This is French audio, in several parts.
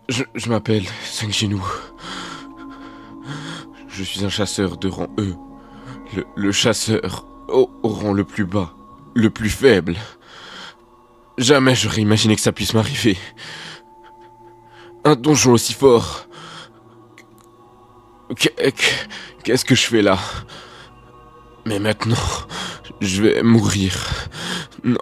Je m'appelle Sung Jinwoo. Je suis un chasseur de rang E. Le chasseur au rang le plus bas, le plus faible. Jamais j'aurais imaginé que ça puisse m'arriver. Un donjon aussi fort. Qu'est-ce que je fais là? Mais maintenant, je vais mourir. Non.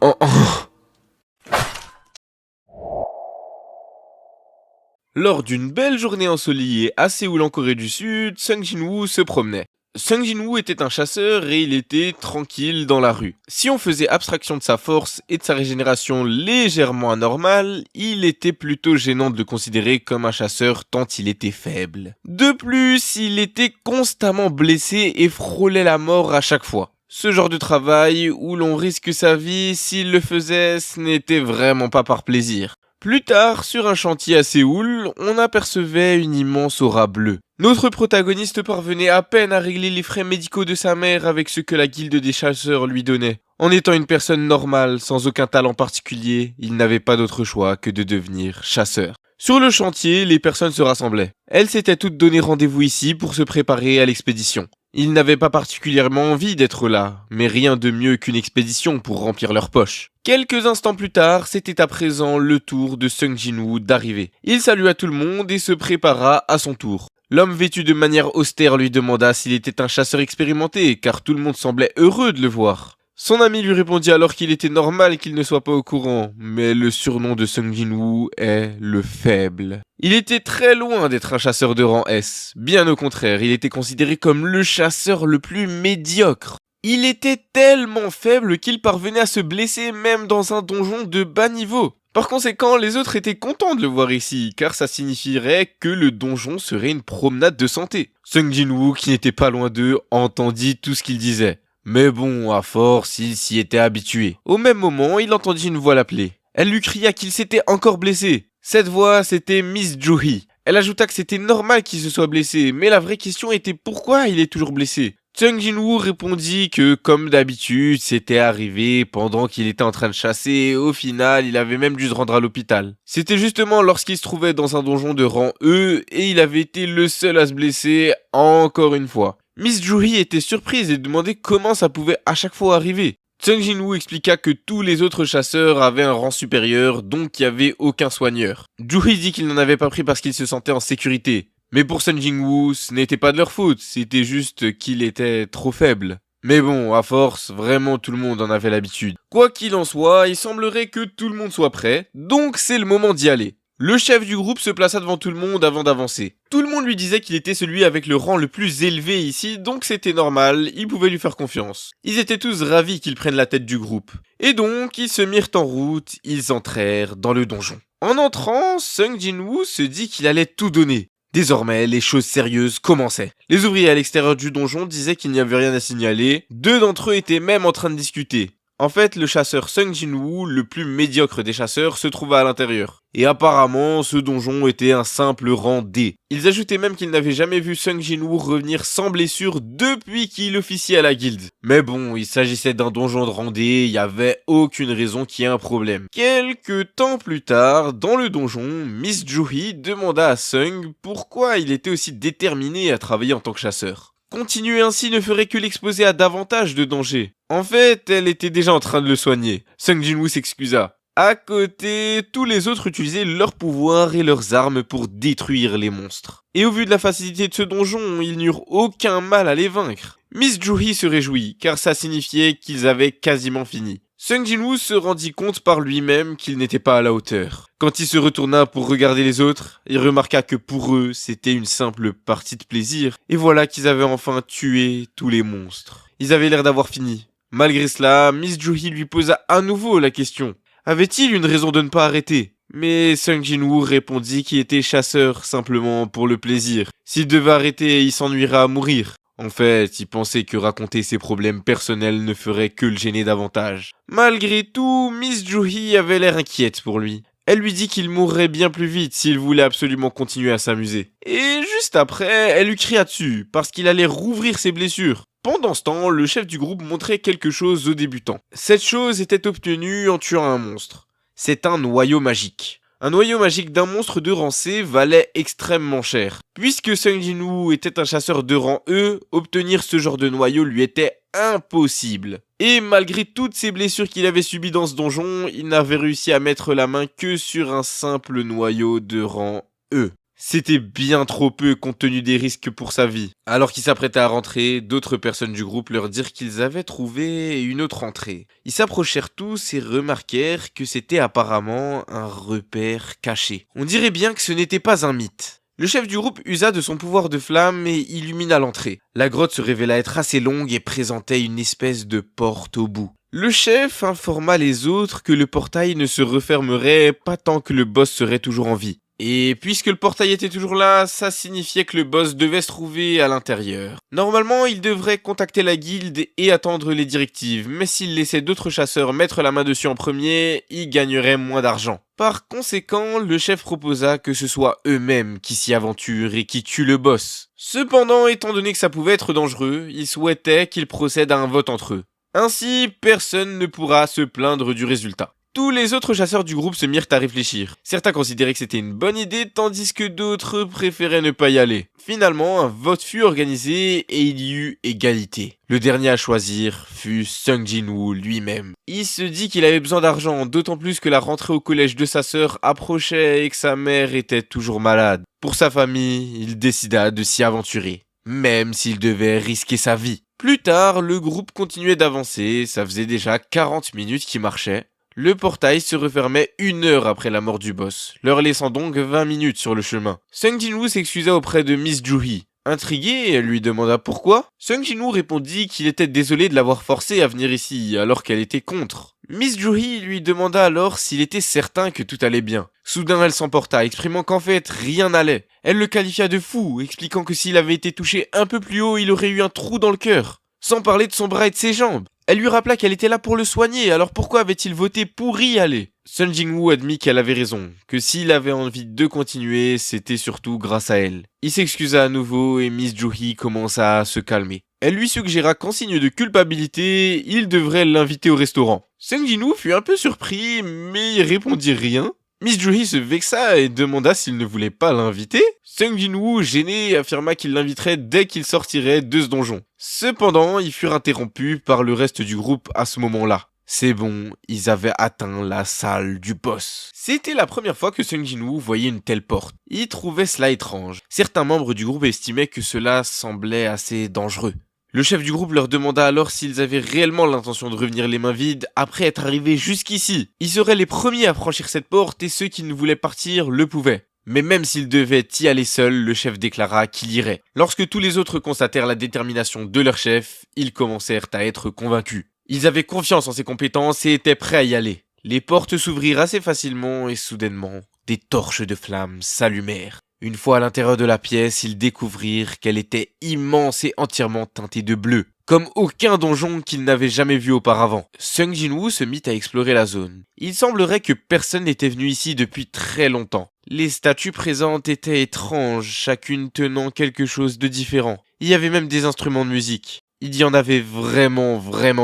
Lors d'une belle journée ensoleillée à Séoul en Corée du Sud, Sung Jinwoo se promenait. Sung Jinwoo était un chasseur et il était tranquille dans la rue. Si on faisait abstraction de sa force et de sa régénération légèrement anormale, il était plutôt gênant de le considérer comme un chasseur tant il était faible. De plus, il était constamment blessé et frôlait la mort à chaque fois. Ce genre de travail où l'on risque sa vie s'il le faisait, ce n'était vraiment pas par plaisir. Plus tard, sur un chantier à Séoul, on apercevait une immense aura bleue. Notre protagoniste parvenait à peine à régler les frais médicaux de sa mère avec ce que la guilde des chasseurs lui donnait. En étant une personne normale, sans aucun talent particulier, il n'avait pas d'autre choix que de devenir chasseur. Sur le chantier, les personnes se rassemblaient. Elles s'étaient toutes donné rendez-vous ici pour se préparer à l'expédition. Ils n'avaient pas particulièrement envie d'être là, mais rien de mieux qu'une expédition pour remplir leurs poches. Quelques instants plus tard, c'était à présent le tour de Sung Jinwoo d'arriver. Il salua tout le monde et se prépara à son tour. L'homme vêtu de manière austère lui demanda s'il était un chasseur expérimenté, car tout le monde semblait heureux de le voir. Son ami lui répondit alors qu'il était normal qu'il ne soit pas au courant, mais le surnom de Sung Jinwoo est le faible. Il était très loin d'être un chasseur de rang S. Bien au contraire, il était considéré comme le chasseur le plus médiocre. Il était tellement faible qu'il parvenait à se blesser même dans un donjon de bas niveau. Par conséquent, les autres étaient contents de le voir ici, car ça signifierait que le donjon serait une promenade de santé. Sung Jinwoo, qui n'était pas loin d'eux, entendit tout ce qu'il disait. Mais bon, à force, il s'y était habitué. Au même moment, il entendit une voix l'appeler. Elle lui cria qu'il s'était encore blessé. Cette voix, c'était Miss Joo-hee. Elle ajouta que c'était normal qu'il se soit blessé, mais la vraie question était pourquoi il est toujours blessé. Sung Jinwoo répondit que, comme d'habitude, c'était arrivé pendant qu'il était en train de chasser et au final, il avait même dû se rendre à l'hôpital. C'était justement lorsqu'il se trouvait dans un donjon de rang E et il avait été le seul à se blesser encore une fois. Miss Joo-hee était surprise et demandait comment ça pouvait à chaque fois arriver. Sung Jinwoo expliqua que tous les autres chasseurs avaient un rang supérieur, donc il n'y avait aucun soigneur. Joo-hee dit qu'il n'en avait pas pris parce qu'il se sentait en sécurité. Mais pour Sung Jinwoo, ce n'était pas de leur faute, c'était juste qu'il était trop faible. Mais bon, à force, vraiment tout le monde en avait l'habitude. Quoi qu'il en soit, il semblerait que tout le monde soit prêt, donc c'est le moment d'y aller. Le chef du groupe se plaça devant tout le monde avant d'avancer. Tout le monde lui disait qu'il était celui avec le rang le plus élevé ici, donc c'était normal, ils pouvaient lui faire confiance. Ils étaient tous ravis qu'il prenne la tête du groupe. Et donc, ils se mirent en route, ils entrèrent dans le donjon. En entrant, Sung Jinwoo se dit qu'il allait tout donner. Désormais, les choses sérieuses commençaient. Les ouvriers à l'extérieur du donjon disaient qu'il n'y avait rien à signaler, 2 d'entre eux étaient même en train de discuter. En fait, le chasseur Sung Jinwoo, le plus médiocre des chasseurs, se trouvait à l'intérieur. Et apparemment, ce donjon était un simple rang D. Ils ajoutaient même qu'ils n'avaient jamais vu Sung Jinwoo revenir sans blessure depuis qu'il officiait à la guilde. Mais bon, il s'agissait d'un donjon de rang D, il n'y avait aucune raison qu'il y ait un problème. Quelques temps plus tard, dans le donjon, Miss Joo-hee demanda à Sung pourquoi il était aussi déterminé à travailler en tant que chasseur. Continuer ainsi ne ferait que l'exposer à davantage de dangers. En fait, elle était déjà en train de le soigner. Sung Jinwoo s'excusa. À côté, tous les autres utilisaient leurs pouvoirs et leurs armes pour détruire les monstres. Et au vu de la facilité de ce donjon, ils n'eurent aucun mal à les vaincre. Miss Joo-hee se réjouit, car ça signifiait qu'ils avaient quasiment fini. Sung Jinwoo se rendit compte par lui-même qu'il n'était pas à la hauteur. Quand il se retourna pour regarder les autres, il remarqua que pour eux, c'était une simple partie de plaisir. Et voilà qu'ils avaient enfin tué tous les monstres. Ils avaient l'air d'avoir fini. Malgré cela, Miss Joo-hee lui posa à nouveau la question. Avait-il une raison de ne pas arrêter? Mais Sung Jinwoo répondit qu'il était chasseur simplement pour le plaisir. S'il devait arrêter, il s'ennuierait à mourir. En fait, il pensait que raconter ses problèmes personnels ne ferait que le gêner davantage. Malgré tout, Miss Joo-hee avait l'air inquiète pour lui. Elle lui dit qu'il mourrait bien plus vite s'il voulait absolument continuer à s'amuser. Et juste après, elle lui cria dessus, parce qu'il allait rouvrir ses blessures. Pendant ce temps, le chef du groupe montrait quelque chose aux débutants. Cette chose était obtenue en tuant un monstre. C'est un noyau magique. Un noyau magique d'un monstre de rang C valait extrêmement cher. Puisque Sung Jin-woo était un chasseur de rang E, obtenir ce genre de noyau lui était impossible. Et malgré toutes ces blessures qu'il avait subies dans ce donjon, il n'avait réussi à mettre la main que sur un simple noyau de rang E. C'était bien trop peu compte tenu des risques pour sa vie. Alors qu'il s'apprêtait à rentrer, d'autres personnes du groupe leur dirent qu'ils avaient trouvé une autre entrée. Ils s'approchèrent tous et remarquèrent que c'était apparemment un repère caché. On dirait bien que ce n'était pas un mythe. Le chef du groupe usa de son pouvoir de flamme et illumina l'entrée. La grotte se révéla être assez longue et présentait une espèce de porte au bout. Le chef informa les autres que le portail ne se refermerait pas tant que le boss serait toujours en vie. Et puisque le portail était toujours là, ça signifiait que le boss devait se trouver à l'intérieur. Normalement, il devrait contacter la guilde et attendre les directives, mais s'il laissait d'autres chasseurs mettre la main dessus en premier, il gagnerait moins d'argent. Par conséquent, le chef proposa que ce soit eux-mêmes qui s'y aventurent et qui tuent le boss. Cependant, étant donné que ça pouvait être dangereux, il souhaitait qu'il procède à un vote entre eux. Ainsi, personne ne pourra se plaindre du résultat. Tous les autres chasseurs du groupe se mirent à réfléchir. Certains considéraient que c'était une bonne idée, tandis que d'autres préféraient ne pas y aller. Finalement, un vote fut organisé et il y eut égalité. Le dernier à choisir fut Sung Jin-woo lui-même. Il se dit qu'il avait besoin d'argent, d'autant plus que la rentrée au collège de sa sœur approchait et que sa mère était toujours malade. Pour sa famille, il décida de s'y aventurer, même s'il devait risquer sa vie. Plus tard, le groupe continuait d'avancer, ça faisait déjà 40 minutes qu'il marchait. Le portail se refermait 1 heure après la mort du boss, leur laissant donc 20 minutes sur le chemin. Sung Jin-woo s'excusa auprès de Miss Joo-hee. Intriguée, elle lui demanda pourquoi. Sung Jin-woo répondit qu'il était désolé de l'avoir forcée à venir ici, alors qu'elle était contre. Miss Joo-hee lui demanda alors s'il était certain que tout allait bien. Soudain, elle s'emporta, exprimant qu'en fait, rien n'allait. Elle le qualifia de fou, expliquant que s'il avait été touché un peu plus haut, il aurait eu un trou dans le cœur. Sans parler de son bras et de ses jambes. Elle lui rappela qu'elle était là pour le soigner, alors pourquoi avait-il voté pour y aller? Sung Jin-woo admit qu'elle avait raison, que s'il avait envie de continuer, c'était surtout grâce à elle. Il s'excusa à nouveau et Miss Joo-hee commença à se calmer. Elle lui suggéra qu'en signe de culpabilité, il devrait l'inviter au restaurant. Sung Jin-woo fut un peu surpris, mais il répondit rien. Miss Joo-hee se vexa et demanda s'il ne voulait pas l'inviter. Sung Jin-woo, gêné, affirma qu'il l'inviterait dès qu'il sortirait de ce donjon. Cependant, ils furent interrompus par le reste du groupe à ce moment-là. C'est bon, ils avaient atteint la salle du boss. C'était la première fois que Sung Jin-woo voyait une telle porte. Il trouvait cela étrange. Certains membres du groupe estimaient que cela semblait assez dangereux. Le chef du groupe leur demanda alors s'ils avaient réellement l'intention de revenir les mains vides après être arrivés jusqu'ici. Ils seraient les premiers à franchir cette porte et ceux qui ne voulaient partir le pouvaient. Mais même s'ils devaient y aller seuls, le chef déclara qu'il irait. Lorsque tous les autres constatèrent la détermination de leur chef, ils commencèrent à être convaincus. Ils avaient confiance en ses compétences et étaient prêts à y aller. Les portes s'ouvrirent assez facilement et soudainement, des torches de flammes s'allumèrent. Une fois à l'intérieur de la pièce, ils découvrirent qu'elle était immense et entièrement teintée de bleu, comme aucun donjon qu'ils n'avaient jamais vu auparavant. Sung Jin-woo se mit à explorer la zone. Il semblerait que personne n'était venu ici depuis très longtemps. Les statues présentes étaient étranges, chacune tenant quelque chose de différent. Il y avait même des instruments de musique. Il y en avait vraiment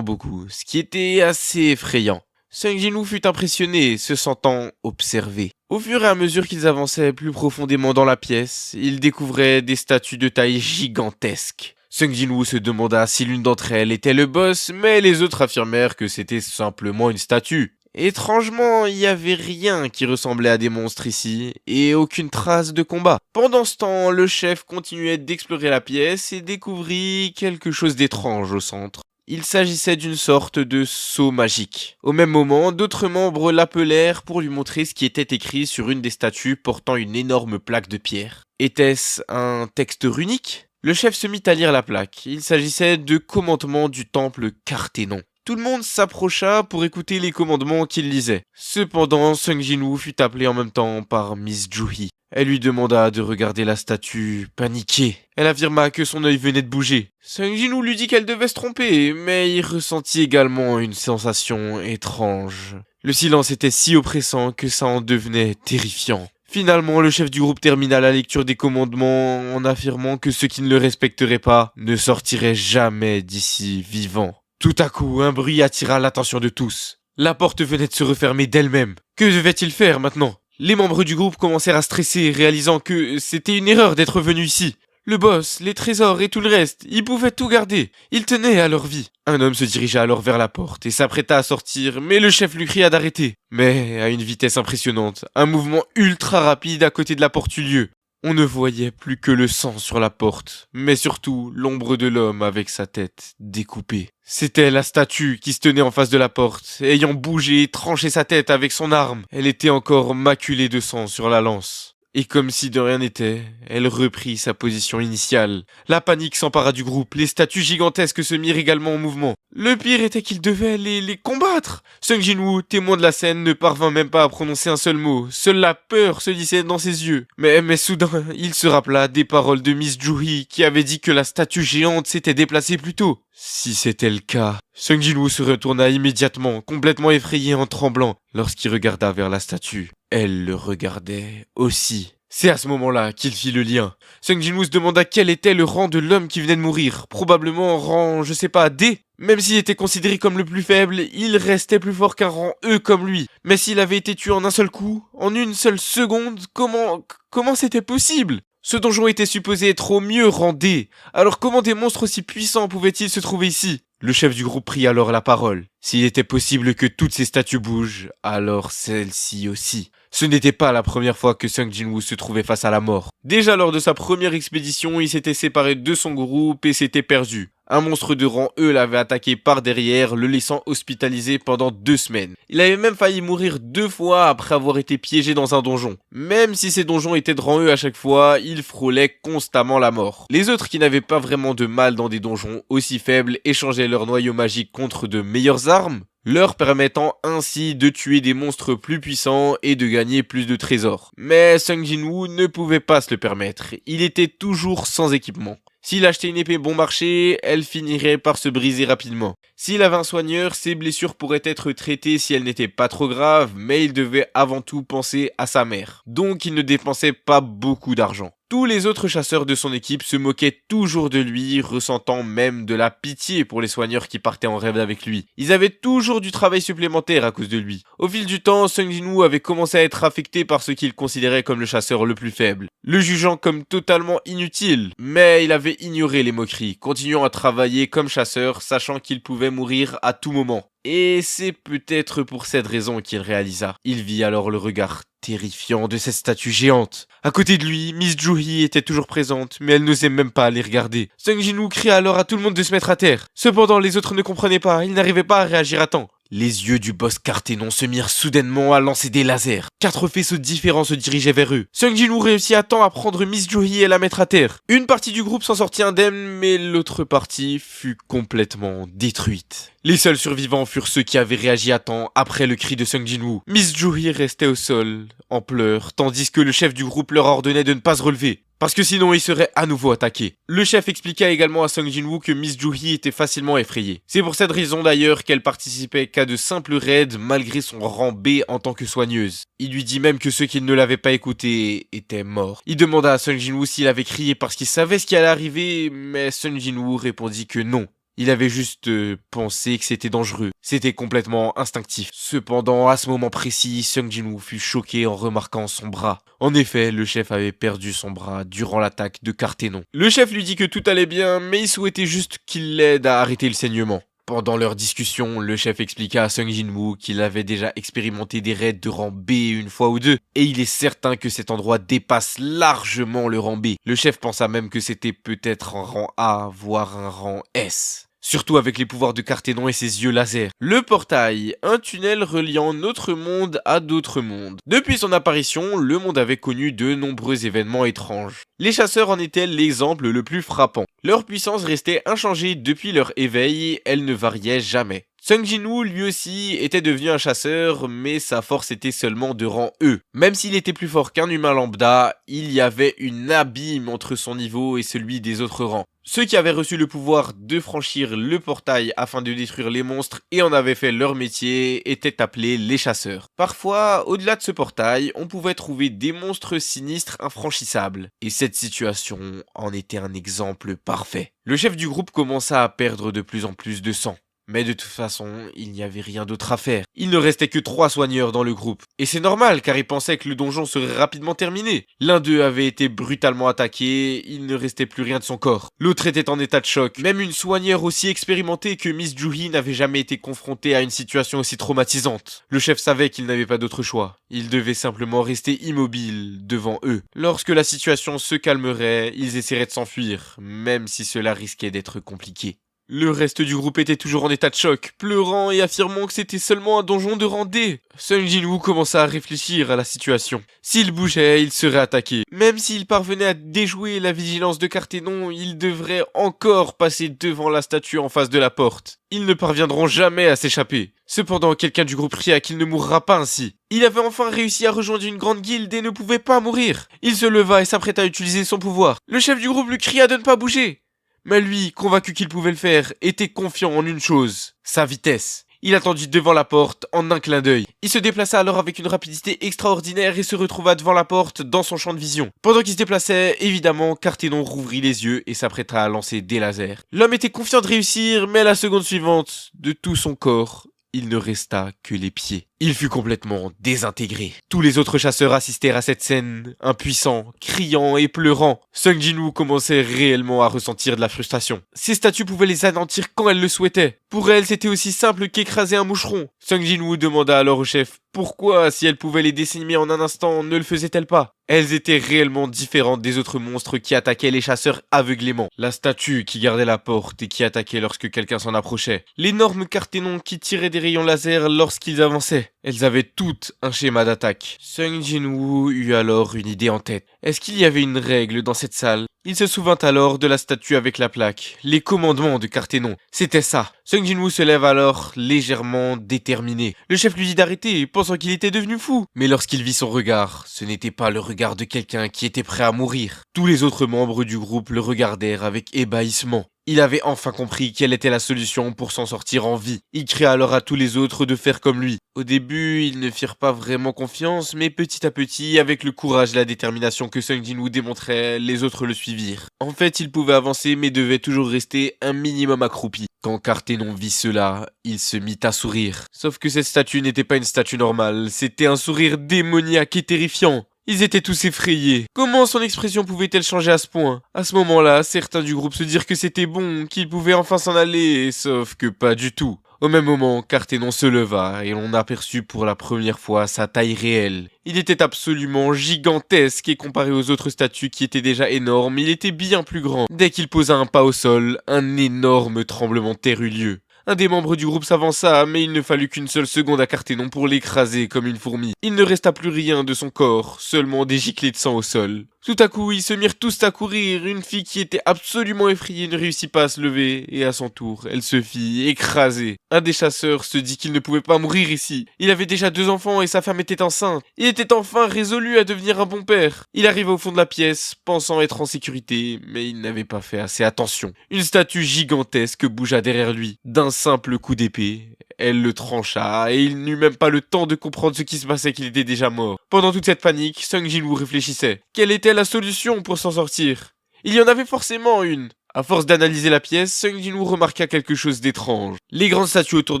beaucoup, ce qui était assez effrayant. Sung Jin-woo fut impressionné, se sentant observé. Au fur et à mesure qu'ils avançaient plus profondément dans la pièce, ils découvraient des statues de taille gigantesque. Sung Jin-woo se demanda si l'une d'entre elles était le boss, mais les autres affirmèrent que c'était simplement une statue. Étrangement, il n'y avait rien qui ressemblait à des monstres ici, et aucune trace de combat. Pendant ce temps, le chef continuait d'explorer la pièce et découvrit quelque chose d'étrange au centre. Il s'agissait d'une sorte de sceau magique. Au même moment, d'autres membres l'appelèrent pour lui montrer ce qui était écrit sur une des statues portant une énorme plaque de pierre. Était-ce un texte runique? Le chef se mit à lire la plaque. Il s'agissait de commandements du temple Carthénon. Tout le monde s'approcha pour écouter les commandements qu'il lisait. Cependant, Sung Jin-woo fut appelé en même temps par Miss Joo-hee. Elle lui demanda de regarder la statue, paniquée. Elle affirma que son œil venait de bouger. Sung Jin-woo lui dit qu'elle devait se tromper, mais il ressentit également une sensation étrange. Le silence était si oppressant que ça en devenait terrifiant. Finalement, le chef du groupe termina la lecture des commandements en affirmant que ceux qui ne le respecteraient pas ne sortiraient jamais d'ici vivants. Tout à coup, un bruit attira l'attention de tous. La porte venait de se refermer d'elle-même. Que devait-il faire maintenant? Les membres du groupe commencèrent à stresser, réalisant que c'était une erreur d'être venu ici. Le boss, les trésors et tout le reste, ils pouvaient tout garder. Ils tenaient à leur vie. Un homme se dirigea alors vers la porte et s'apprêta à sortir, mais le chef lui cria d'arrêter. Mais à une vitesse impressionnante, un mouvement ultra rapide à côté de la porte eut lieu. On ne voyait plus que le sang sur la porte, mais surtout l'ombre de l'homme avec sa tête découpée. C'était la statue qui se tenait en face de la porte, ayant bougé et tranché sa tête avec son arme. Elle était encore maculée de sang sur la lance. Et comme si de rien n'était, elle reprit sa position initiale. La panique s'empara du groupe, les statues gigantesques se mirent également en mouvement. Le pire était qu'ils devaient les combattre. Sung Jin-woo, témoin de la scène, ne parvint même pas à prononcer un seul mot. Seule la peur se lissait dans ses yeux. Mais soudain, il se rappela des paroles de Miss Joo-hee qui avait dit que la statue géante s'était déplacée plus tôt. Si c'était le cas, Sung Jin-woo se retourna immédiatement, complètement effrayé en tremblant, lorsqu'il regarda vers la statue. Elle le regardait aussi. C'est à ce moment-là qu'il fit le lien. Sung Jin-woo se demanda quel était le rang de l'homme qui venait de mourir. Probablement rang, je sais pas, D. Même s'il était considéré comme le plus faible, il restait plus fort qu'un rang E comme lui. Mais s'il avait été tué en un seul coup, en une seule seconde, comment c'était possible? Ce donjon était supposé être au mieux rang D. Alors comment des monstres aussi puissants pouvaient-ils se trouver ici? Le chef du groupe prit alors la parole. S'il était possible que toutes ces statues bougent, alors celle-ci aussi. Ce n'était pas la première fois que Sung Jin-woo se trouvait face à la mort. Déjà lors de sa première expédition, il s'était séparé de son groupe et s'était perdu. Un monstre de rang E l'avait attaqué par derrière, le laissant hospitalisé pendant 2 semaines. Il avait même failli mourir 2 fois après avoir été piégé dans un donjon. Même si ces donjons étaient de rang E à chaque fois, il frôlait constamment la mort. Les autres qui n'avaient pas vraiment de mal dans des donjons aussi faibles échangeaient leurs noyaux magiques contre de meilleures armes, leur permettant ainsi de tuer des monstres plus puissants et de gagner plus de trésors. Mais Sung Jin-woo ne pouvait pas se le permettre, il était toujours sans équipement. S'il achetait une épée bon marché, elle finirait par se briser rapidement. S'il avait un soigneur, ses blessures pourraient être traitées si elles n'étaient pas trop graves, mais il devait avant tout penser à sa mère. Donc il ne dépensait pas beaucoup d'argent. Tous les autres chasseurs de son équipe se moquaient toujours de lui, ressentant même de la pitié pour les soigneurs qui partaient en rêve avec lui. Ils avaient toujours du travail supplémentaire à cause de lui. Au fil du temps, Sung Jin-woo avait commencé à être affecté par ce qu'il considérait comme le chasseur le plus faible, le jugeant comme totalement inutile. Mais il avait ignoré les moqueries, continuant à travailler comme chasseur, sachant qu'il pouvait mourir à tout moment. Et c'est peut-être pour cette raison qu'il réalisa. Il vit alors le regard terrifiant de cette statue géante. À côté de lui, Miss Joo-hee était toujours présente, mais elle n'osait même pas les regarder. Sung Jin-woo cria alors à tout le monde de se mettre à terre. Cependant, les autres ne comprenaient pas, ils n'arrivaient pas à réagir à temps. Les yeux du boss Carténon se mirent soudainement à lancer des lasers. 4 faisceaux différents se dirigeaient vers eux. Sung Jin-woo réussit à temps à prendre Miss Joo-hee et la mettre à terre. Une partie du groupe s'en sortit indemne, mais l'autre partie fut complètement détruite. Les seuls survivants furent ceux qui avaient réagi à temps après le cri de Sung Jin-woo. Miss Joo-hee restait au sol, en pleurs, tandis que le chef du groupe leur ordonnait de ne pas se relever, parce que sinon ils seraient à nouveau attaqués. Le chef expliqua également à Sung Jin-woo que Miss Joo-hee était facilement effrayée. C'est pour cette raison d'ailleurs qu'elle participait qu'à de simples raids malgré son rang B en tant que soigneuse. Il lui dit même que ceux qui ne l'avaient pas écouté étaient morts. Il demanda à Sung Jin-woo s'il avait crié parce qu'il savait ce qui allait arriver, mais Sung Jin-woo répondit que non. Il avait juste pensé que c'était dangereux. C'était complètement instinctif. Cependant, à ce moment précis, Sung Jin-woo fut choqué en remarquant son bras. En effet, le chef avait perdu son bras durant l'attaque de Carténon. Le chef lui dit que tout allait bien, mais il souhaitait juste qu'il l'aide à arrêter le saignement. Pendant leur discussion, le chef expliqua à Sung Jin-woo qu'il avait déjà expérimenté des raids de rang B une fois ou deux, et il est certain que cet endroit dépasse largement le rang B. Le chef pensa même que c'était peut-être un rang A, voire un rang S. Surtout avec les pouvoirs de Carténon et ses yeux laser. Le portail, un tunnel reliant notre monde à d'autres mondes. Depuis son apparition, le monde avait connu de nombreux événements étranges. Les chasseurs en étaient l'exemple le plus frappant. Leur puissance restait inchangée depuis leur éveil, elle ne variait jamais. Sung Jin-woo lui aussi était devenu un chasseur, mais sa force était seulement de rang E. Même s'il était plus fort qu'un humain lambda, il y avait une abîme entre son niveau et celui des autres rangs. Ceux qui avaient reçu le pouvoir de franchir le portail afin de détruire les monstres et en avaient fait leur métier étaient appelés les chasseurs. Parfois, au-delà de ce portail, on pouvait trouver des monstres sinistres infranchissables. Et cette situation en était un exemple parfait. Le chef du groupe commença à perdre de plus en plus de sang. Mais de toute façon, il n'y avait rien d'autre à faire. Il ne restait que 3 soigneurs dans le groupe. Et c'est normal, car ils pensaient que le donjon serait rapidement terminé. L'un d'eux avait été brutalement attaqué, il ne restait plus rien de son corps. L'autre était en état de choc. Même une soigneur aussi expérimentée que Miss Juhi n'avait jamais été confrontée à une situation aussi traumatisante. Le chef savait qu'il n'avait pas d'autre choix. Il devait simplement rester immobile devant eux. Lorsque la situation se calmerait, ils essaieraient de s'enfuir, même si cela risquait d'être compliqué. Le reste du groupe était toujours en état de choc, pleurant et affirmant que c'était seulement un donjon de randé. Sung Jin-woo commença à réfléchir à la situation. S'il bougeait, il serait attaqué. Même s'il parvenait à déjouer la vigilance de Cartenon, il devrait encore passer devant la statue en face de la porte. Ils ne parviendront jamais à s'échapper. Cependant, quelqu'un du groupe cria qu'il ne mourra pas ainsi. Il avait enfin réussi à rejoindre une grande guilde et ne pouvait pas mourir. Il se leva et s'apprêta à utiliser son pouvoir. Le chef du groupe lui cria de ne pas bouger. Mais lui, convaincu qu'il pouvait le faire, était confiant en une chose, sa vitesse. Il attendit devant la porte en un clin d'œil. Il se déplaça alors avec une rapidité extraordinaire et se retrouva devant la porte dans son champ de vision. Pendant qu'il se déplaçait, évidemment, Cartenon rouvrit les yeux et s'apprêta à lancer des lasers. L'homme était confiant de réussir, mais la seconde suivante, de tout son corps, il ne resta que les pieds. Il fut complètement désintégré. Tous les autres chasseurs assistèrent à cette scène, impuissants, criant et pleurant. Sung Jin-woo commençait réellement à ressentir de la frustration. Ces statues pouvaient les anéantir quand elles le souhaitaient. Pour elle, c'était aussi simple qu'écraser un moucheron. Sung Jin-woo demanda alors au chef pourquoi, si elle pouvait les décimer en un instant, ne le faisait-elle pas? Elles étaient réellement différentes des autres monstres qui attaquaient les chasseurs aveuglément. La statue qui gardait la porte et qui attaquait lorsque quelqu'un s'en approchait. L'énorme Cartenon qui tirait des rayons laser lorsqu'ils avançaient. Elles avaient toutes un schéma d'attaque. Sung Jin-woo eut alors une idée en tête. Est-ce qu'il y avait une règle dans cette salle? Il se souvint alors de la statue avec la plaque. Les commandements de Cartenon. C'était ça. Sung Jin-woo se lève alors, légèrement déterminé. Le chef lui dit d'arrêter, pensant qu'il était devenu fou. Mais lorsqu'il vit son regard, ce n'était pas le regard de quelqu'un qui était prêt à mourir. Tous les autres membres du groupe le regardèrent avec ébahissement. Il avait enfin compris quelle était la solution pour s'en sortir en vie. Il cria alors à tous les autres de faire comme lui. Au début, ils ne firent pas vraiment confiance, mais petit à petit, avec le courage et la détermination que Sung Jin-woo démontrait, les autres le suivirent. En fait, il pouvait avancer, mais devait toujours rester un minimum accroupi. Quand Cartenon vit cela, il se mit à sourire. Sauf que cette statue n'était pas une statue normale, c'était un sourire démoniaque et terrifiant. Ils étaient tous effrayés. Comment son expression pouvait-elle changer à ce point? À ce moment-là, certains du groupe se dirent que c'était bon, qu'il pouvait enfin s'en aller, sauf que pas du tout. Au même moment, Cartenon se leva et l'on aperçut pour la première fois sa taille réelle. Il était absolument gigantesque et comparé aux autres statues qui étaient déjà énormes, il était bien plus grand. Dès qu'il posa un pas au sol, un énorme tremblement de terre eut lieu. Un des membres du groupe s'avança, mais il ne fallut qu'une seule seconde à Cartenon pour l'écraser comme une fourmi. Il ne resta plus rien de son corps, seulement des giclées de sang au sol. Tout à coup, ils se mirent tous à courir. Une fille qui était absolument effrayée ne réussit pas à se lever, et à son tour, elle se fit écraser. Un des chasseurs se dit qu'il ne pouvait pas mourir ici. Il avait déjà 2 enfants et sa femme était enceinte. Il était enfin résolu à devenir un bon père. Il arriva au fond de la pièce, pensant être en sécurité, mais il n'avait pas fait assez attention. Une statue gigantesque bougea derrière lui. D'un simple coup d'épée, elle le trancha, et il n'eut même pas le temps de comprendre ce qui se passait qu'il était déjà mort. Pendant toute cette panique, Sung Jin-woo réfléchissait. Quelle était la solution pour s'en sortir? Il y en avait forcément une. À force d'analyser la pièce, Sung Jin-woo remarqua quelque chose d'étrange. Les grandes statues autour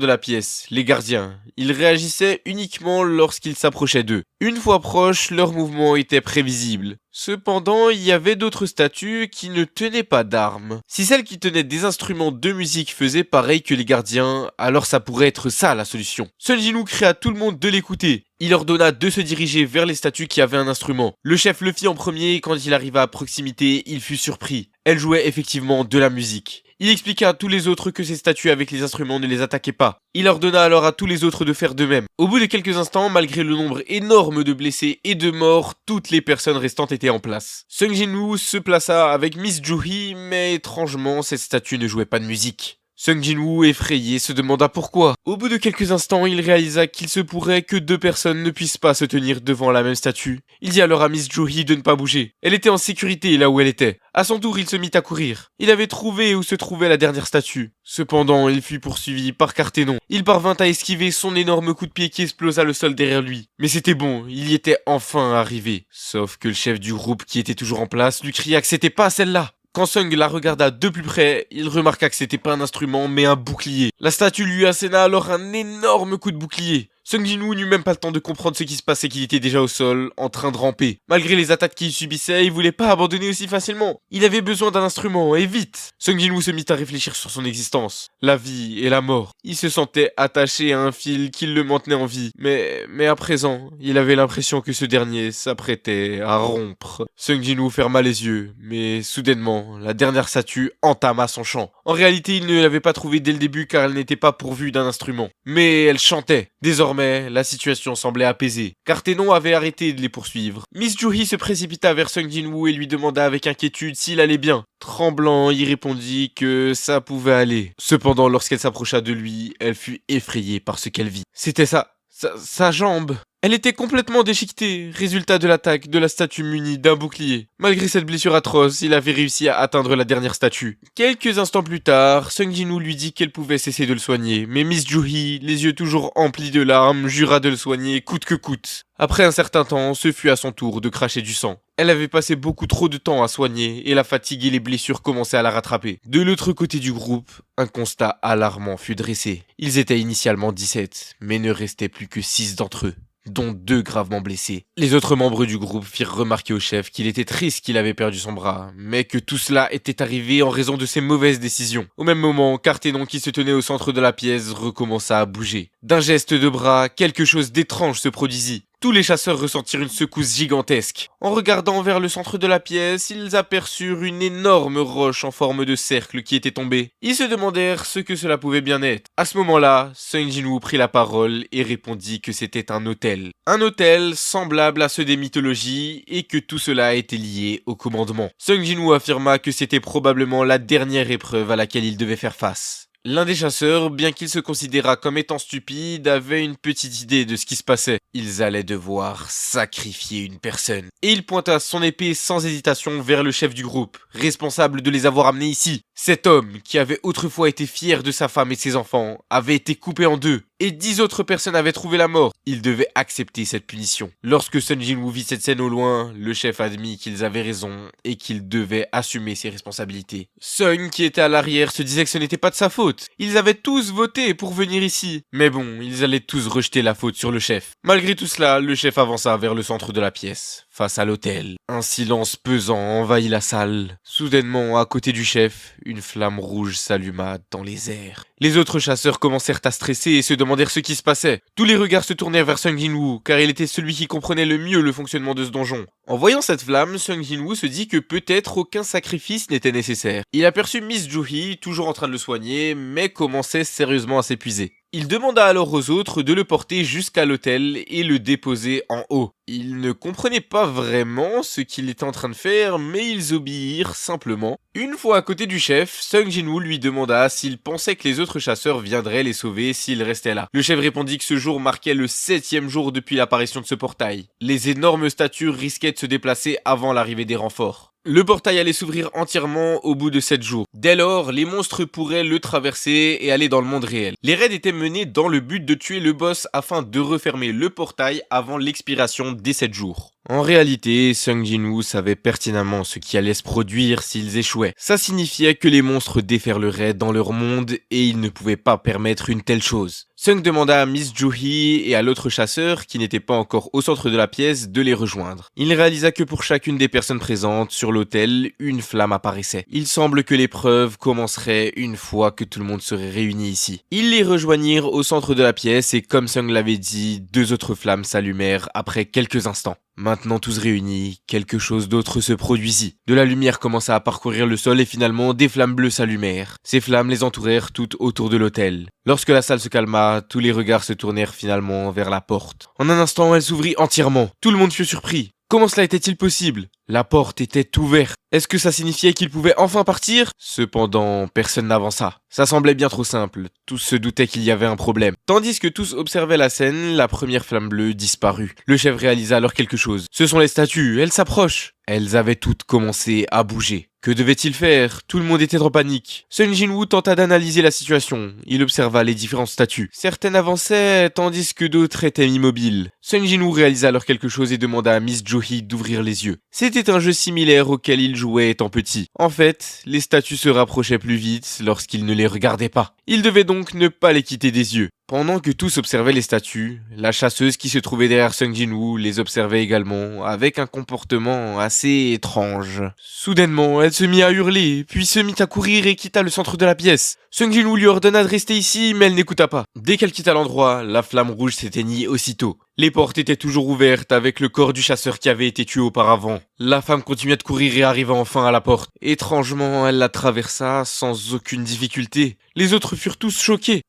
de la pièce, les gardiens, ils réagissaient uniquement lorsqu'ils s'approchaient d'eux. Une fois proches, leurs mouvements étaient prévisibles. Cependant, il y avait d'autres statues qui ne tenaient pas d'armes. Si celles qui tenaient des instruments de musique faisaient pareil que les gardiens, alors ça pourrait être ça la solution. Sung Jin-woo cria à tout le monde de l'écouter. Il ordonna de se diriger vers les statues qui avaient un instrument. Le chef le fit en premier et quand il arriva à proximité, il fut surpris. Elle jouait effectivement de la musique. Il expliqua à tous les autres que ces statues avec les instruments ne les attaquaient pas. Il ordonna alors à tous les autres de faire de même. Au bout de quelques instants, malgré le nombre énorme de blessés et de morts, toutes les personnes restantes étaient en place. Sung Jin-woo se plaça avec Miss Juhi, mais étrangement, cette statue ne jouait pas de musique. Sung Jin-woo, effrayé, se demanda pourquoi. Au bout de quelques instants, il réalisa qu'il se pourrait que 2 personnes ne puissent pas se tenir devant la même statue. Il dit alors à Miss Juhi de ne pas bouger. Elle était en sécurité là où elle était. À son tour, il se mit à courir. Il avait trouvé où se trouvait la dernière statue. Cependant, il fut poursuivi par Cartenon. Il parvint à esquiver son énorme coup de pied qui explosa le sol derrière lui. Mais c'était bon, il y était enfin arrivé. Sauf que le chef du groupe qui était toujours en place lui cria que c'était pas celle-là. Quand Sung la regarda de plus près, il remarqua que c'était pas un instrument mais un bouclier. La statue lui asséna alors un énorme coup de bouclier. Sung Jin-woo n'eut même pas le temps de comprendre ce qui se passait qu'il était déjà au sol, en train de ramper. Malgré les attaques qu'il subissait, il voulait pas abandonner aussi facilement. Il avait besoin d'un instrument, et vite. Sung Jin-woo se mit à réfléchir sur son existence, la vie et la mort. Il se sentait attaché à un fil qui le maintenait en vie. Mais à présent, il avait l'impression que ce dernier s'apprêtait à rompre. Sung Jin-woo ferma les yeux, mais soudainement, la dernière statue entama son chant. En réalité, il ne l'avait pas trouvée dès le début car elle n'était pas pourvue d'un instrument. Mais elle chantait. Désormais, la situation semblait apaisée, car Taenon avait arrêté de les poursuivre. Miss Joo-hee se précipita vers Sung Jin-woo et lui demanda avec inquiétude s'il allait bien. Tremblant, il répondit que ça pouvait aller. Cependant, lorsqu'elle s'approcha de lui, elle fut effrayée par ce qu'elle vit. C'était sa jambe. Elle était complètement déchiquetée, résultat de l'attaque de la statue munie d'un bouclier. Malgré cette blessure atroce, il avait réussi à atteindre la dernière statue. Quelques instants plus tard, Sung Jin-woo lui dit qu'elle pouvait cesser de le soigner, mais Miss Joo-hee, les yeux toujours emplis de larmes, jura de le soigner coûte que coûte. Après un certain temps, ce fut à son tour de cracher du sang. Elle avait passé beaucoup trop de temps à soigner, et la fatigue et les blessures commençaient à la rattraper. De l'autre côté du groupe, un constat alarmant fut dressé. Ils étaient initialement 17, mais ne restait plus que 6 d'entre eux, dont 2 gravement blessés. Les autres membres du groupe firent remarquer au chef qu'il était triste qu'il avait perdu son bras, mais que tout cela était arrivé en raison de ses mauvaises décisions. Au même moment, Taenon, qui se tenait au centre de la pièce, recommença à bouger. D'un geste de bras, quelque chose d'étrange se produisit. Tous les chasseurs ressentirent une secousse gigantesque. En regardant vers le centre de la pièce, ils aperçurent une énorme roche en forme de cercle qui était tombée. Ils se demandèrent ce que cela pouvait bien être. À ce moment-là, Sung Jin-woo prit la parole et répondit que c'était un autel. Un autel semblable à ceux des mythologies et que tout cela était lié au commandement. Sung Jin-woo affirma que c'était probablement la dernière épreuve à laquelle il devait faire face. L'un des chasseurs, bien qu'il se considérât comme étant stupide, avait une petite idée de ce qui se passait. Ils allaient devoir sacrifier une personne. Et il pointa son épée sans hésitation vers le chef du groupe, responsable de les avoir amenés ici. Cet homme, qui avait autrefois été fier de sa femme et de ses enfants, avait été coupé en deux, et 10 autres personnes avaient trouvé la mort. Il devait accepter cette punition. Lorsque Sung Jin-woo vit cette scène au loin, le chef admit qu'ils avaient raison et qu'il devait assumer ses responsabilités. Sung, qui était à l'arrière, se disait que ce n'était pas de sa faute. Ils avaient tous voté pour venir ici. Mais bon, ils allaient tous rejeter la faute sur le chef. Malgré tout cela, le chef avança vers le centre de la pièce, face à l'autel. Un silence pesant envahit la salle. Soudainement, à côté du chef, une flamme rouge s'alluma dans les airs. Les autres chasseurs commencèrent à stresser et se demandèrent ce qui se passait. Tous les regards se tournèrent vers Sung Jin-woo, car il était celui qui comprenait le mieux le fonctionnement de ce donjon. En voyant cette flamme, Sung Jin-woo se dit que peut-être aucun sacrifice n'était nécessaire. Il aperçut Miss Joo-hee, toujours en train de le soigner, mais commençait sérieusement à s'épuiser. Il demanda alors aux autres de le porter jusqu'à l'autel et le déposer en haut. Ils ne comprenaient pas vraiment ce qu'il était en train de faire, mais ils obéirent simplement. Une fois à côté du chef, Sung Jin-woo lui demanda s'il pensait que les autres chasseurs viendraient les sauver s'ils restaient là. Le chef répondit que ce jour marquait le 7e jour depuis l'apparition de ce portail. Les énormes statues risquaient de se déplacer avant l'arrivée des renforts. Le portail allait s'ouvrir entièrement au bout de 7 jours. Dès lors, les monstres pourraient le traverser et aller dans le monde réel. Les raids étaient menés dans le but de tuer le boss afin de refermer le portail avant l'expiration des 7 jours. En réalité, Sung Jin-woo savait pertinemment ce qui allait se produire s'ils échouaient. Ça signifiait que les monstres déferleraient dans leur monde et ils ne pouvaient pas permettre une telle chose. Sung demanda à Miss Joo-hee et à l'autre chasseur, qui n'était pas encore au centre de la pièce, de les rejoindre. Il réalisa que pour chacune des personnes présentes sur l'autel, une flamme apparaissait. Il semble que l'épreuve commencerait une fois que tout le monde serait réuni ici. Ils les rejoignirent au centre de la pièce et comme Sung l'avait dit, 2 autres flammes s'allumèrent après quelques instants. Maintenant tous réunis, quelque chose d'autre se produisit. De la lumière commença à parcourir le sol et finalement des flammes bleues s'allumèrent. Ces flammes les entourèrent toutes autour de l'autel. Lorsque la salle se calma, tous les regards se tournèrent finalement vers la porte. En un instant, elle s'ouvrit entièrement. Tout le monde fut surpris. Comment cela était-il possible? La porte était ouverte. Est-ce que ça signifiait qu'il pouvait enfin partir? Cependant, personne n'avança. Ça semblait bien trop simple. Tous se doutaient qu'il y avait un problème. Tandis que tous observaient la scène, la première flamme bleue disparut. Le chef réalisa alors quelque chose. Ce sont les statues, elles s'approchent. Elles avaient toutes commencé à bouger. Que devait-il faire? Tout le monde était en panique. Sung Jin-woo tenta d'analyser la situation. Il observa les différentes statues. Certaines avançaient, tandis que d'autres étaient immobiles. Sung Jin-woo réalisa alors quelque chose et demanda à Miss Jo-hee d'ouvrir les yeux. C'était un jeu similaire auquel il jouait étant petit. En fait, les statues se rapprochaient plus vite lorsqu'il ne les regardait pas. Il devait donc ne pas les quitter des yeux. Pendant que tous observaient les statues, la chasseuse qui se trouvait derrière Sung Jin-woo les observait également, avec un comportement assez étrange. Soudainement, elle se mit à hurler, puis se mit à courir et quitta le centre de la pièce. Sung Jin-woo lui ordonna de rester ici, mais elle n'écouta pas. Dès qu'elle quitta l'endroit, la flamme rouge s'éteignit aussitôt. Les portes étaient toujours ouvertes avec le corps du chasseur qui avait été tué auparavant. La femme continuait de courir et arriva enfin à la porte. Étrangement, elle la traversa sans aucune difficulté. Les autres furent tous choqués.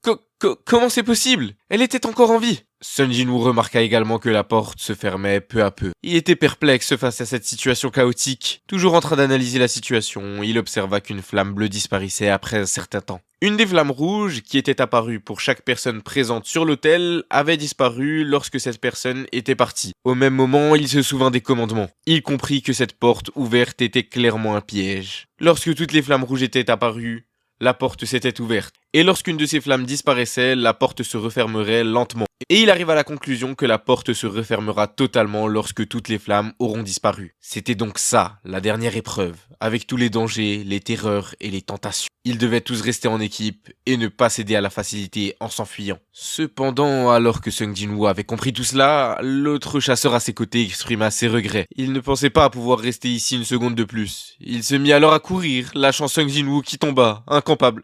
Comment c'est possible? Elle était encore en vie. Sung Jin-woo remarqua également que la porte se fermait peu à peu. Il était perplexe face à cette situation chaotique. Toujours en train d'analyser la situation, il observa qu'une flamme bleue disparaissait après un certain temps. Une des flammes rouges, qui était apparue pour chaque personne présente sur l'autel, avait disparu lorsque cette personne était partie. Au même moment, il se souvint des commandements. Il comprit que cette porte ouverte était clairement un piège. Lorsque toutes les flammes rouges étaient apparues, la porte s'était ouverte. Et lorsqu'une de ces flammes disparaissait, la porte se refermerait lentement. Et il arrive à la conclusion que la porte se refermera totalement lorsque toutes les flammes auront disparu. C'était donc ça, la dernière épreuve, avec tous les dangers, les terreurs et les tentations. Ils devaient tous rester en équipe et ne pas céder à la facilité en s'enfuyant. Cependant, alors que Sung Jin-woo avait compris tout cela, l'autre chasseur à ses côtés exprima ses regrets. Il ne pensait pas pouvoir rester ici une seconde de plus. Il se mit alors à courir, lâchant Sung Jin-woo qui tomba, incapable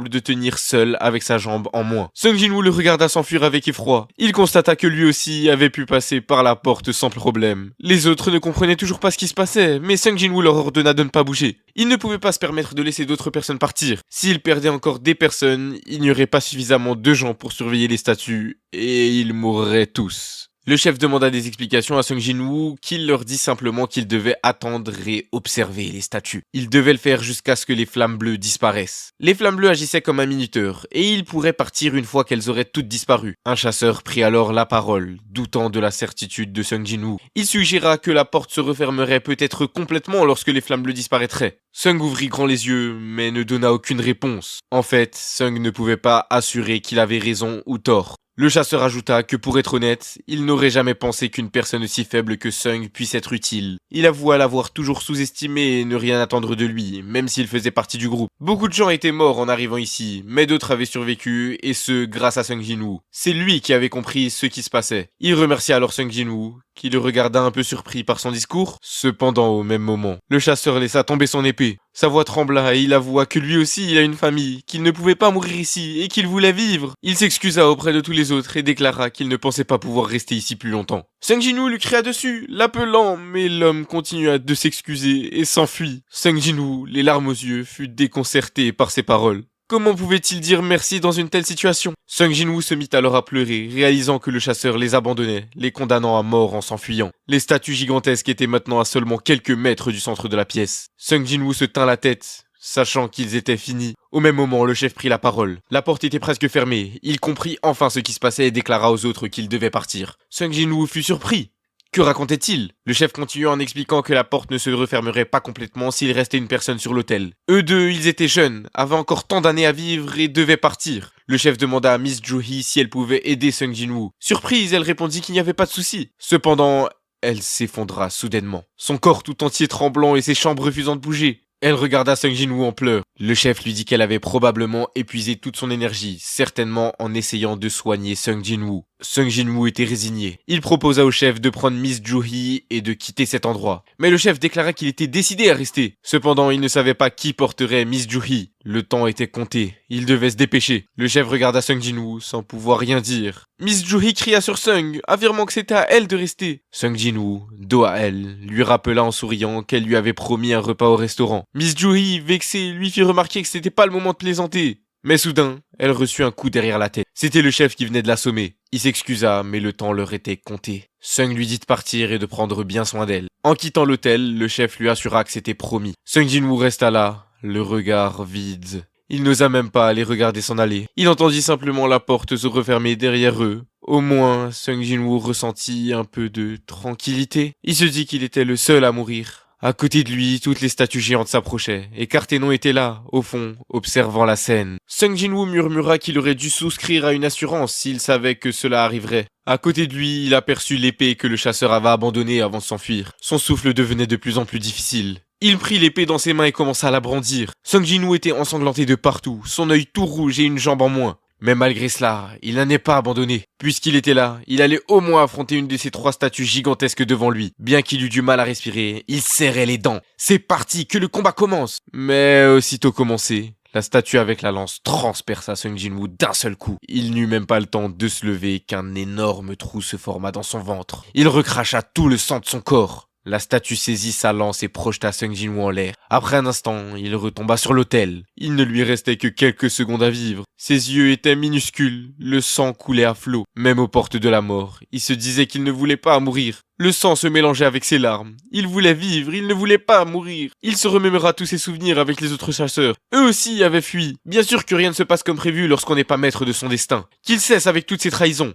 de tenir seul avec sa jambe en moins. Sung Jin-woo le regarda s'enfuir avec effroi. Il constata que lui aussi avait pu passer par la porte sans problème. Les autres ne comprenaient toujours pas ce qui se passait, mais Sung Jin-woo leur ordonna de ne pas bouger. Il ne pouvait pas se permettre de laisser d'autres personnes partir. S'il perdait encore des personnes, il n'y aurait pas suffisamment de gens pour surveiller les statues, et ils mourraient tous. Le chef demanda des explications à Sung Jin-woo, qui leur dit simplement qu'il devait attendre et observer les statues. Il devait le faire jusqu'à ce que les flammes bleues disparaissent. Les flammes bleues agissaient comme un minuteur, et ils pourraient partir une fois qu'elles auraient toutes disparu. Un chasseur prit alors la parole, doutant de la certitude de Sung Jin-woo. Il suggéra que la porte se refermerait peut-être complètement lorsque les flammes bleues disparaîtraient. Sung ouvrit grand les yeux, mais ne donna aucune réponse. En fait, Sung ne pouvait pas assurer qu'il avait raison ou tort. Le chasseur ajouta que pour être honnête, il n'aurait jamais pensé qu'une personne aussi faible que Sung puisse être utile. Il avoua l'avoir toujours sous-estimé et ne rien attendre de lui, même s'il faisait partie du groupe. Beaucoup de gens étaient morts en arrivant ici, mais d'autres avaient survécu, et ce, grâce à Sung Jin-woo. C'est lui qui avait compris ce qui se passait. Il remercia alors Sung Jin-woo, qui le regarda un peu surpris par son discours. Cependant, au même moment, le chasseur laissa tomber son épée. Sa voix trembla et il avoua que lui aussi il a une famille, qu'il ne pouvait pas mourir ici et qu'il voulait vivre. Il s'excusa auprès de tous les autres et déclara qu'il ne pensait pas pouvoir rester ici plus longtemps. Sung Jin-woo lui cria dessus, l'appelant, mais l'homme continua de s'excuser et s'enfuit. Sung Jin-woo, les larmes aux yeux, fut déconcerté par ces paroles. Comment pouvait-il dire merci dans une telle situation? Sung Jin-woo se mit alors à pleurer, réalisant que le chasseur les abandonnait, les condamnant à mort en s'enfuyant. Les statues gigantesques étaient maintenant à seulement quelques mètres du centre de la pièce. Sung Jin-woo se tint la tête, sachant qu'ils étaient finis. Au même moment, le chef prit la parole. La porte était presque fermée. Il comprit enfin ce qui se passait et déclara aux autres qu'ils devaient partir. Sung Jin-woo fut surpris. Que racontait-il? Le chef continua en expliquant que la porte ne se refermerait pas complètement s'il restait une personne sur l'autel. Eux deux, ils étaient jeunes, avaient encore tant d'années à vivre et devaient partir. Le chef demanda à Miss Jo-hee si elle pouvait aider Sung Jin-woo. Surprise, elle répondit qu'il n'y avait pas de souci. Cependant, elle s'effondra soudainement. Son corps tout entier tremblant et ses jambes refusant de bouger. Elle regarda Sung Jin-woo en pleurs. Le chef lui dit qu'elle avait probablement épuisé toute son énergie, certainement en essayant de soigner Sung Jin-woo. Sung Jin-woo était résigné. Il proposa au chef de prendre Miss Jo-hee et de quitter cet endroit. Mais le chef déclara qu'il était décidé à rester. Cependant, il ne savait pas qui porterait Miss Jo-hee. Le temps était compté. Il devait se dépêcher. Le chef regarda Sung Jin-woo sans pouvoir rien dire. Miss Jo-hee cria sur Sung, affirmant que c'était à elle de rester. Sung Jin-woo, dos à elle, lui rappela en souriant qu'elle lui avait promis un repas au restaurant. Miss Jo-hee, vexée, lui fit remarquer que c'était pas le moment de plaisanter. Mais soudain, elle reçut un coup derrière la tête. C'était le chef qui venait de l'assommer. Il s'excusa, mais le temps leur était compté. Sung lui dit de partir et de prendre bien soin d'elle. En quittant l'hôtel, le chef lui assura que c'était promis. Sung Jin-woo resta là, le regard vide. Il n'osa même pas les regarder s'en aller. Il entendit simplement la porte se refermer derrière eux. Au moins, Sung Jin-woo ressentit un peu de tranquillité. Il se dit qu'il était le seul à mourir. À côté de lui, toutes les statues géantes s'approchaient, et Cartenon était là, au fond, observant la scène. Sung Jin-woo murmura qu'il aurait dû souscrire à une assurance s'il savait que cela arriverait. À côté de lui, il aperçut l'épée que le chasseur avait abandonnée avant de s'enfuir. Son souffle devenait de plus en plus difficile. Il prit l'épée dans ses mains et commença à la brandir. Sung Jin-woo était ensanglanté de partout, son œil tout rouge et une jambe en moins. Mais malgré cela, il n'en est pas abandonné. Puisqu'il était là, il allait au moins affronter une de ces 3 statues gigantesques devant lui. Bien qu'il eût du mal à respirer, il serrait les dents. C'est parti, que le combat commence. Mais aussitôt commencé, la statue avec la lance transperça Sung Jin-woo d'un seul coup. Il n'eut même pas le temps de se lever qu'un énorme trou se forma dans son ventre. Il recracha tout le sang de son corps. La statue saisit sa lance et projeta Sung Jin-woo en l'air. Après un instant, il retomba sur l'autel. Il ne lui restait que quelques secondes à vivre. Ses yeux étaient minuscules, le sang coulait à flot. Même aux portes de la mort, il se disait qu'il ne voulait pas mourir. Le sang se mélangeait avec ses larmes. Il voulait vivre, il ne voulait pas mourir. Il se remémora tous ses souvenirs avec les autres chasseurs. Eux aussi avaient fui. Bien sûr que rien ne se passe comme prévu lorsqu'on n'est pas maître de son destin. Qu'il cesse avec toutes ces trahisons.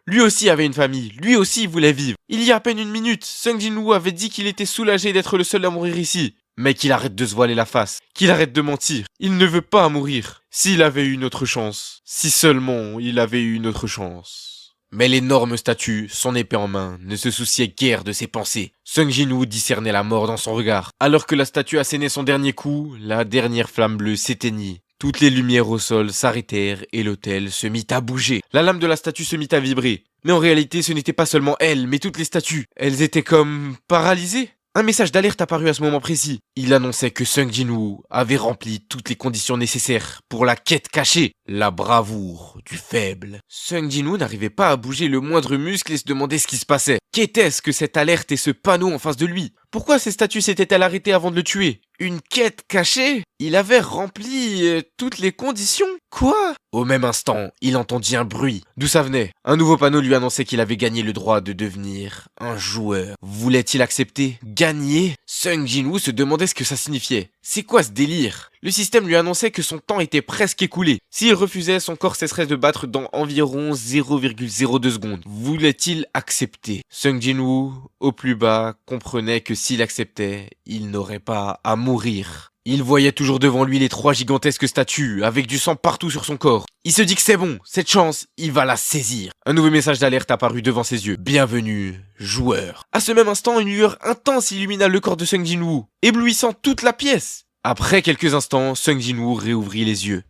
Lui aussi avait une famille, lui aussi voulait vivre. Il y a à peine une minute, Sung Jin-woo avait dit qu'il était soulagé d'être le seul à mourir ici. Mais qu'il arrête de se voiler la face, qu'il arrête de mentir. Il ne veut pas mourir. S'il avait eu une autre chance, si seulement il avait eu une autre chance. Mais l'énorme statue, son épée en main, ne se souciait guère de ses pensées. Sung Jin-woo discernait la mort dans son regard. Alors que la statue assénait son dernier coup, la dernière flamme bleue s'éteignit. Toutes les lumières au sol s'arrêtèrent et l'autel se mit à bouger. La lame de la statue se mit à vibrer. Mais en réalité, ce n'était pas seulement elle, mais toutes les statues. Elles étaient comme paralysées. Un message d'alerte apparut à ce moment précis. Il annonçait que Sung Jin-woo avait rempli toutes les conditions nécessaires pour la quête cachée, la bravoure du faible. Sung Jin-woo n'arrivait pas à bouger le moindre muscle et se demandait ce qui se passait. Qu'était-ce que cette alerte et ce panneau en face de lui? Pourquoi ces statues s'étaient-elles arrêtées avant de le tuer? Une quête cachée? Il avait rempli toutes les conditions? Quoi? Au même instant, il entendit un bruit. D'où ça venait? Un nouveau panneau lui annonçait qu'il avait gagné le droit de devenir un joueur. Voulait-il accepter? Gagner? Sung Jin-woo se demandait ce que ça signifiait. C'est quoi ce délire? Le système lui annonçait que son temps était presque écoulé. S'il refusait, son corps cesserait de battre dans environ 0,02 secondes. Voulait-il accepter? Sung Jin-woo, au plus bas, comprenait que s'il acceptait, il n'aurait pas à mourir. Il voyait toujours devant lui les 3 gigantesques statues, avec du sang partout sur son corps. Il se dit que c'est bon, cette chance, il va la saisir. Un nouveau message d'alerte apparut devant ses yeux. Bienvenue, joueur. À ce même instant, une lueur intense illumina le corps de Sung Jin-woo, éblouissant toute la pièce. Après quelques instants, Sung Jin-woo réouvrit les yeux.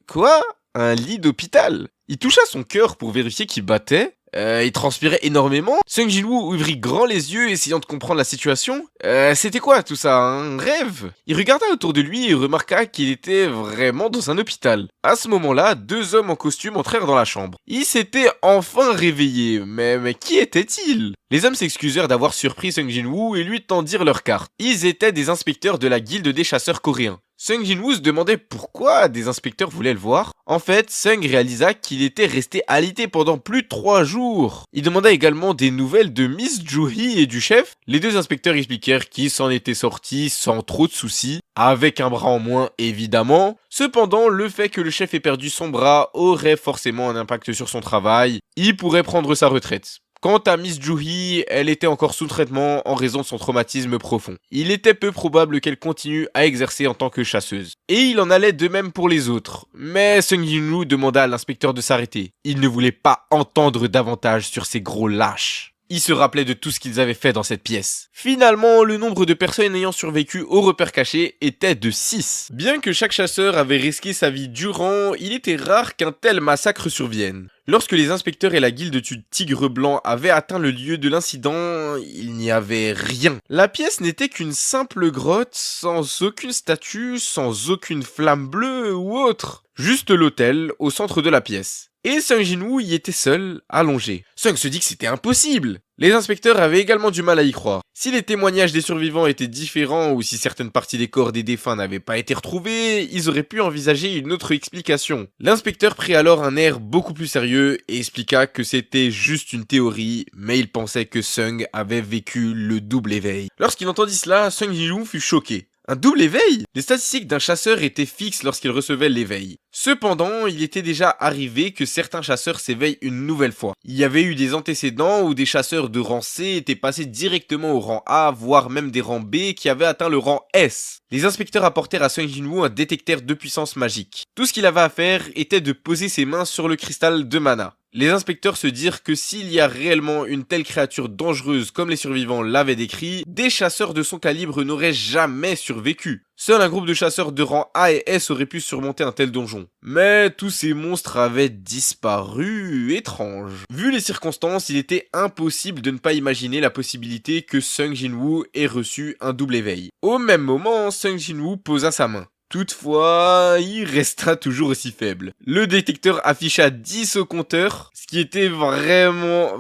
Quoi? Un lit d'hôpital? Il toucha son cœur pour vérifier qu'il battait. Il transpirait énormément. Sung Jin-woo ouvrit grand les yeux, essayant de comprendre la situation. C'était quoi tout ça? Un rêve? Il regarda autour de lui et remarqua qu'il était vraiment dans un hôpital. À ce moment-là, 2 hommes en costume entrèrent dans la chambre. Ils s'étaient enfin réveillés, mais qui étaient-ils? Les hommes s'excusèrent d'avoir surpris Sung Jin-woo et lui tendirent leurs cartes. Ils étaient des inspecteurs de la guilde des chasseurs coréens. Sung Jin-woo se demandait pourquoi des inspecteurs voulaient le voir. En fait, Sung réalisa qu'il était resté alité pendant plus de 3 jours. Il demanda également des nouvelles de Miss Joo-hee et du chef. Les 2 inspecteurs expliquèrent qu'ils s'en étaient sortis sans trop de soucis, avec un bras en moins évidemment. Cependant, le fait que le chef ait perdu son bras aurait forcément un impact sur son travail. Il pourrait prendre sa retraite. Quant à Miss Joo-hee, elle était encore sous traitement en raison de son traumatisme profond. Il était peu probable qu'elle continue à exercer en tant que chasseuse. Et il en allait de même pour les autres. Mais Sung Jin-woo demanda à l'inspecteur de s'arrêter. Il ne voulait pas entendre davantage sur ces gros lâches. Il se rappelait de tout ce qu'ils avaient fait dans cette pièce. Finalement, le nombre de personnes ayant survécu au repère caché était de 6. Bien que chaque chasseur avait risqué sa vie durant, il était rare qu'un tel massacre survienne. Lorsque les inspecteurs et la guilde du Tigre Blanc avaient atteint le lieu de l'incident, il n'y avait rien. La pièce n'était qu'une simple grotte, sans aucune statue, sans aucune flamme bleue ou autre. Juste l'autel au centre de la pièce. Et Sung Jin-woo y était seul, allongé. Sung se dit que c'était impossible. Les inspecteurs avaient également du mal à y croire. Si les témoignages des survivants étaient différents ou si certaines parties des corps des défunts n'avaient pas été retrouvées, ils auraient pu envisager une autre explication. L'inspecteur prit alors un air beaucoup plus sérieux et expliqua que c'était juste une théorie, mais il pensait que Sung avait vécu le double éveil. Lorsqu'il entendit cela, Sung Jin-woo fut choqué. Un double éveil? Les statistiques d'un chasseur étaient fixes lorsqu'il recevait l'éveil. Cependant, il était déjà arrivé que certains chasseurs s'éveillent une nouvelle fois. Il y avait eu des antécédents où des chasseurs de rang C étaient passés directement au rang A, voire même des rangs B qui avaient atteint le rang S. Les inspecteurs apportèrent à Sung Jin-woo un détecteur de puissance magique. Tout ce qu'il avait à faire était de poser ses mains sur le cristal de mana. Les inspecteurs se dirent que s'il y a réellement une telle créature dangereuse comme les survivants l'avaient décrit, des chasseurs de son calibre n'auraient jamais survécu. Seul un groupe de chasseurs de rang A et S aurait pu surmonter un tel donjon. Mais tous ces monstres avaient disparu, étrange. Vu les circonstances, il était impossible de ne pas imaginer la possibilité que Sung Jin-woo ait reçu un double éveil. Au même moment, Sung Jin-woo posa sa main. Toutefois, il resta toujours aussi faible. Le détecteur afficha 10 au compteur, ce qui était vraiment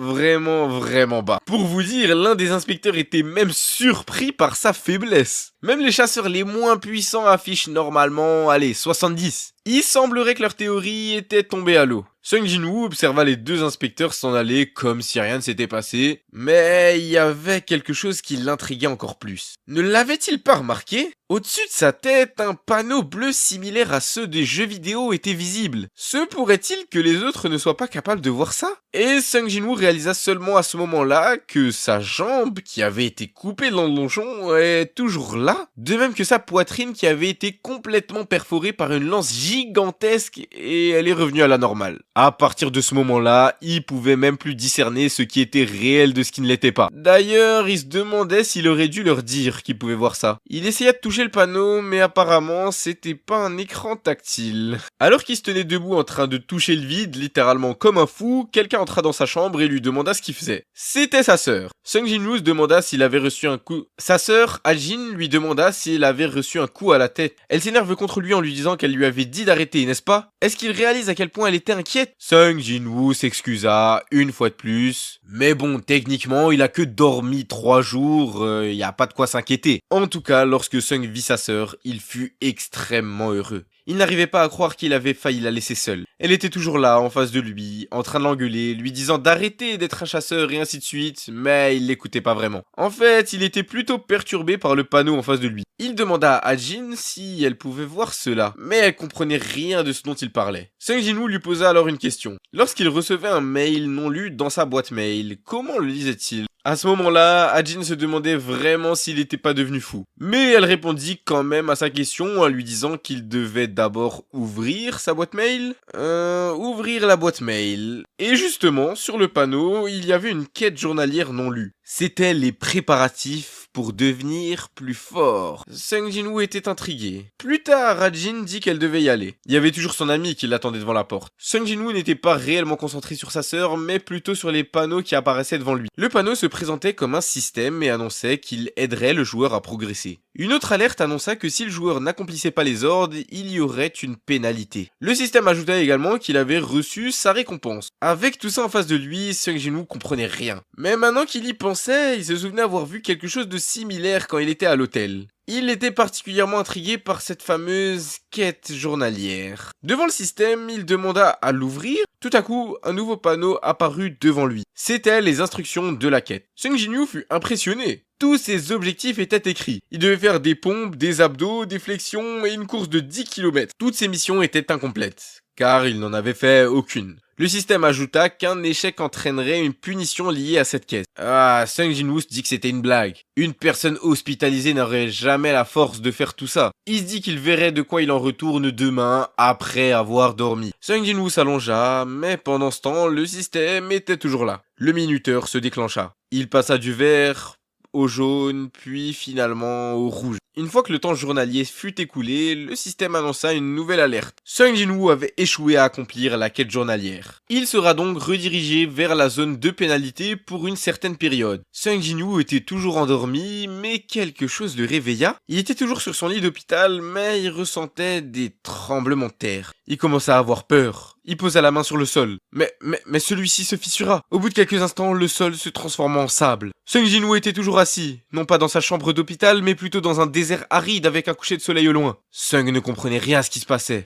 bas. Pour vous dire, l'un des inspecteurs était même surpris par sa faiblesse. Même les chasseurs les moins puissants affichent normalement, 70. Il semblerait que leur théorie était tombée à l'eau. Sung Jin-woo observa les deux inspecteurs s'en aller comme si rien ne s'était passé, mais il y avait quelque chose qui l'intriguait encore plus. Ne l'avait-il pas remarqué? Au-dessus de sa tête, un panneau bleu similaire à ceux des jeux vidéo était visible. Se pourrait-il que les autres ne soient pas capables de voir ça? Et Sung Jin-woo réalisa seulement à ce moment-là que sa jambe, qui avait été coupée dans le donjon, est toujours là. De même que sa poitrine qui avait été complètement perforée par une lance gigantesque et elle est revenue à la normale. À partir de ce moment-là, il pouvait même plus discerner ce qui était réel de ce qui ne l'était pas. D'ailleurs, il se demandait s'il aurait dû leur dire qu'il pouvait voir ça. Il essaya de toucher le panneau, mais apparemment, c'était pas un écran tactile. Alors qu'il se tenait debout en train de toucher le vide, littéralement comme un fou, quelqu'un entra dans sa chambre et lui demanda ce qu'il faisait. C'était sa sœur. Sung Jin-woo demanda s'il avait reçu un coup. Sa sœur, Ah-jin, lui demanda s'il avait reçu un coup à la tête. Elle s'énerve contre lui en lui disant qu'elle lui avait dit d'arrêter, n'est-ce pas? Est-ce qu'il réalise à quel point elle était inquiète? Sung Jin-woo s'excusa une fois de plus. Mais bon, techniquement, il a que dormi 3 jours, y a pas de quoi s'inquiéter. En tout cas, lorsque Sung vit sa sœur, il fut extrêmement heureux. Il n'arrivait pas à croire qu'il avait failli la laisser seule. Elle était toujours là, en face de lui, en train de l'engueuler, lui disant d'arrêter d'être un chasseur et ainsi de suite, mais il l'écoutait pas vraiment. En fait, il était plutôt perturbé par le panneau en face de lui. Il demanda à Ah-jin si elle pouvait voir cela, mais elle comprenait rien de ce dont il parlait. Sung Jin-woo lui posa alors une question. Lorsqu'il recevait un mail non lu dans sa boîte mail, comment le lisait-il? À ce moment-là, Ah-jin se demandait vraiment s'il n'était pas devenu fou. Mais elle répondit quand même à sa question en lui disant qu'il devait d'abord ouvrir sa boîte mail. Ouvrir la boîte mail. Et justement, sur le panneau, il y avait une quête journalière non lue. C'était les préparatifs pour devenir plus fort. Sung Jin-woo était intrigué. Plus tard, Ah-jin dit qu'elle devait y aller. Il y avait toujours son ami qui l'attendait devant la porte. Sung Jin-woo n'était pas réellement concentré sur sa sœur, mais plutôt sur les panneaux qui apparaissaient devant lui. Le panneau se présentait comme un système et annonçait qu'il aiderait le joueur à progresser. Une autre alerte annonça que si le joueur n'accomplissait pas les ordres, il y aurait une pénalité. Le système ajoutait également qu'il avait reçu sa récompense. Avec tout ça en face de lui, Sung Jin-woo comprenait rien. Mais maintenant qu'il y pensait, il se souvenait avoir vu quelque chose de similaire quand il était à l'hôtel. Il était particulièrement intrigué par cette fameuse quête journalière. Devant le système, il demanda à l'ouvrir. Tout à coup, un nouveau panneau apparut devant lui. C'était les instructions de la quête. Sung Jin-woo fut impressionné. Tous ses objectifs étaient écrits. Il devait faire des pompes, des abdos, des flexions et une course de 10 km. Toutes ces missions étaient incomplètes, car il n'en avait fait aucune. Le système ajouta qu'un échec entraînerait une punition liée à cette quête. Sung Jin-woo se dit que c'était une blague. Une personne hospitalisée n'aurait jamais la force de faire tout ça. Il se dit qu'il verrait de quoi il en retourne demain après avoir dormi. Sung Jin-woo s'allongea, mais pendant ce temps, le système était toujours là. Le minuteur se déclencha. Il passa du vert au jaune, puis finalement au rouge. Une fois que le temps journalier fut écoulé, le système annonça une nouvelle alerte. Sung Jin-woo avait échoué à accomplir la quête journalière. Il sera donc redirigé vers la zone de pénalité pour une certaine période. Sung Jin-woo était toujours endormi, mais quelque chose le réveilla. Il était toujours sur son lit d'hôpital, mais il ressentait des tremblements de terre. Il commença à avoir peur. Il posa la main sur le sol. Mais celui-ci se fissura. Au bout de quelques instants, le sol se transforma en sable. Sung Jin-woo était toujours assis, non pas dans sa chambre d'hôpital, mais plutôt dans un désert aride avec un coucher de soleil au loin. Sung ne comprenait rien à ce qui se passait.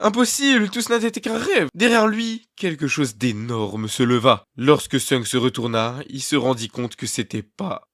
Impossible, tout cela n'était qu'un rêve. Derrière lui, quelque chose d'énorme se leva. Lorsque Sung se retourna, il se rendit compte que c'était pas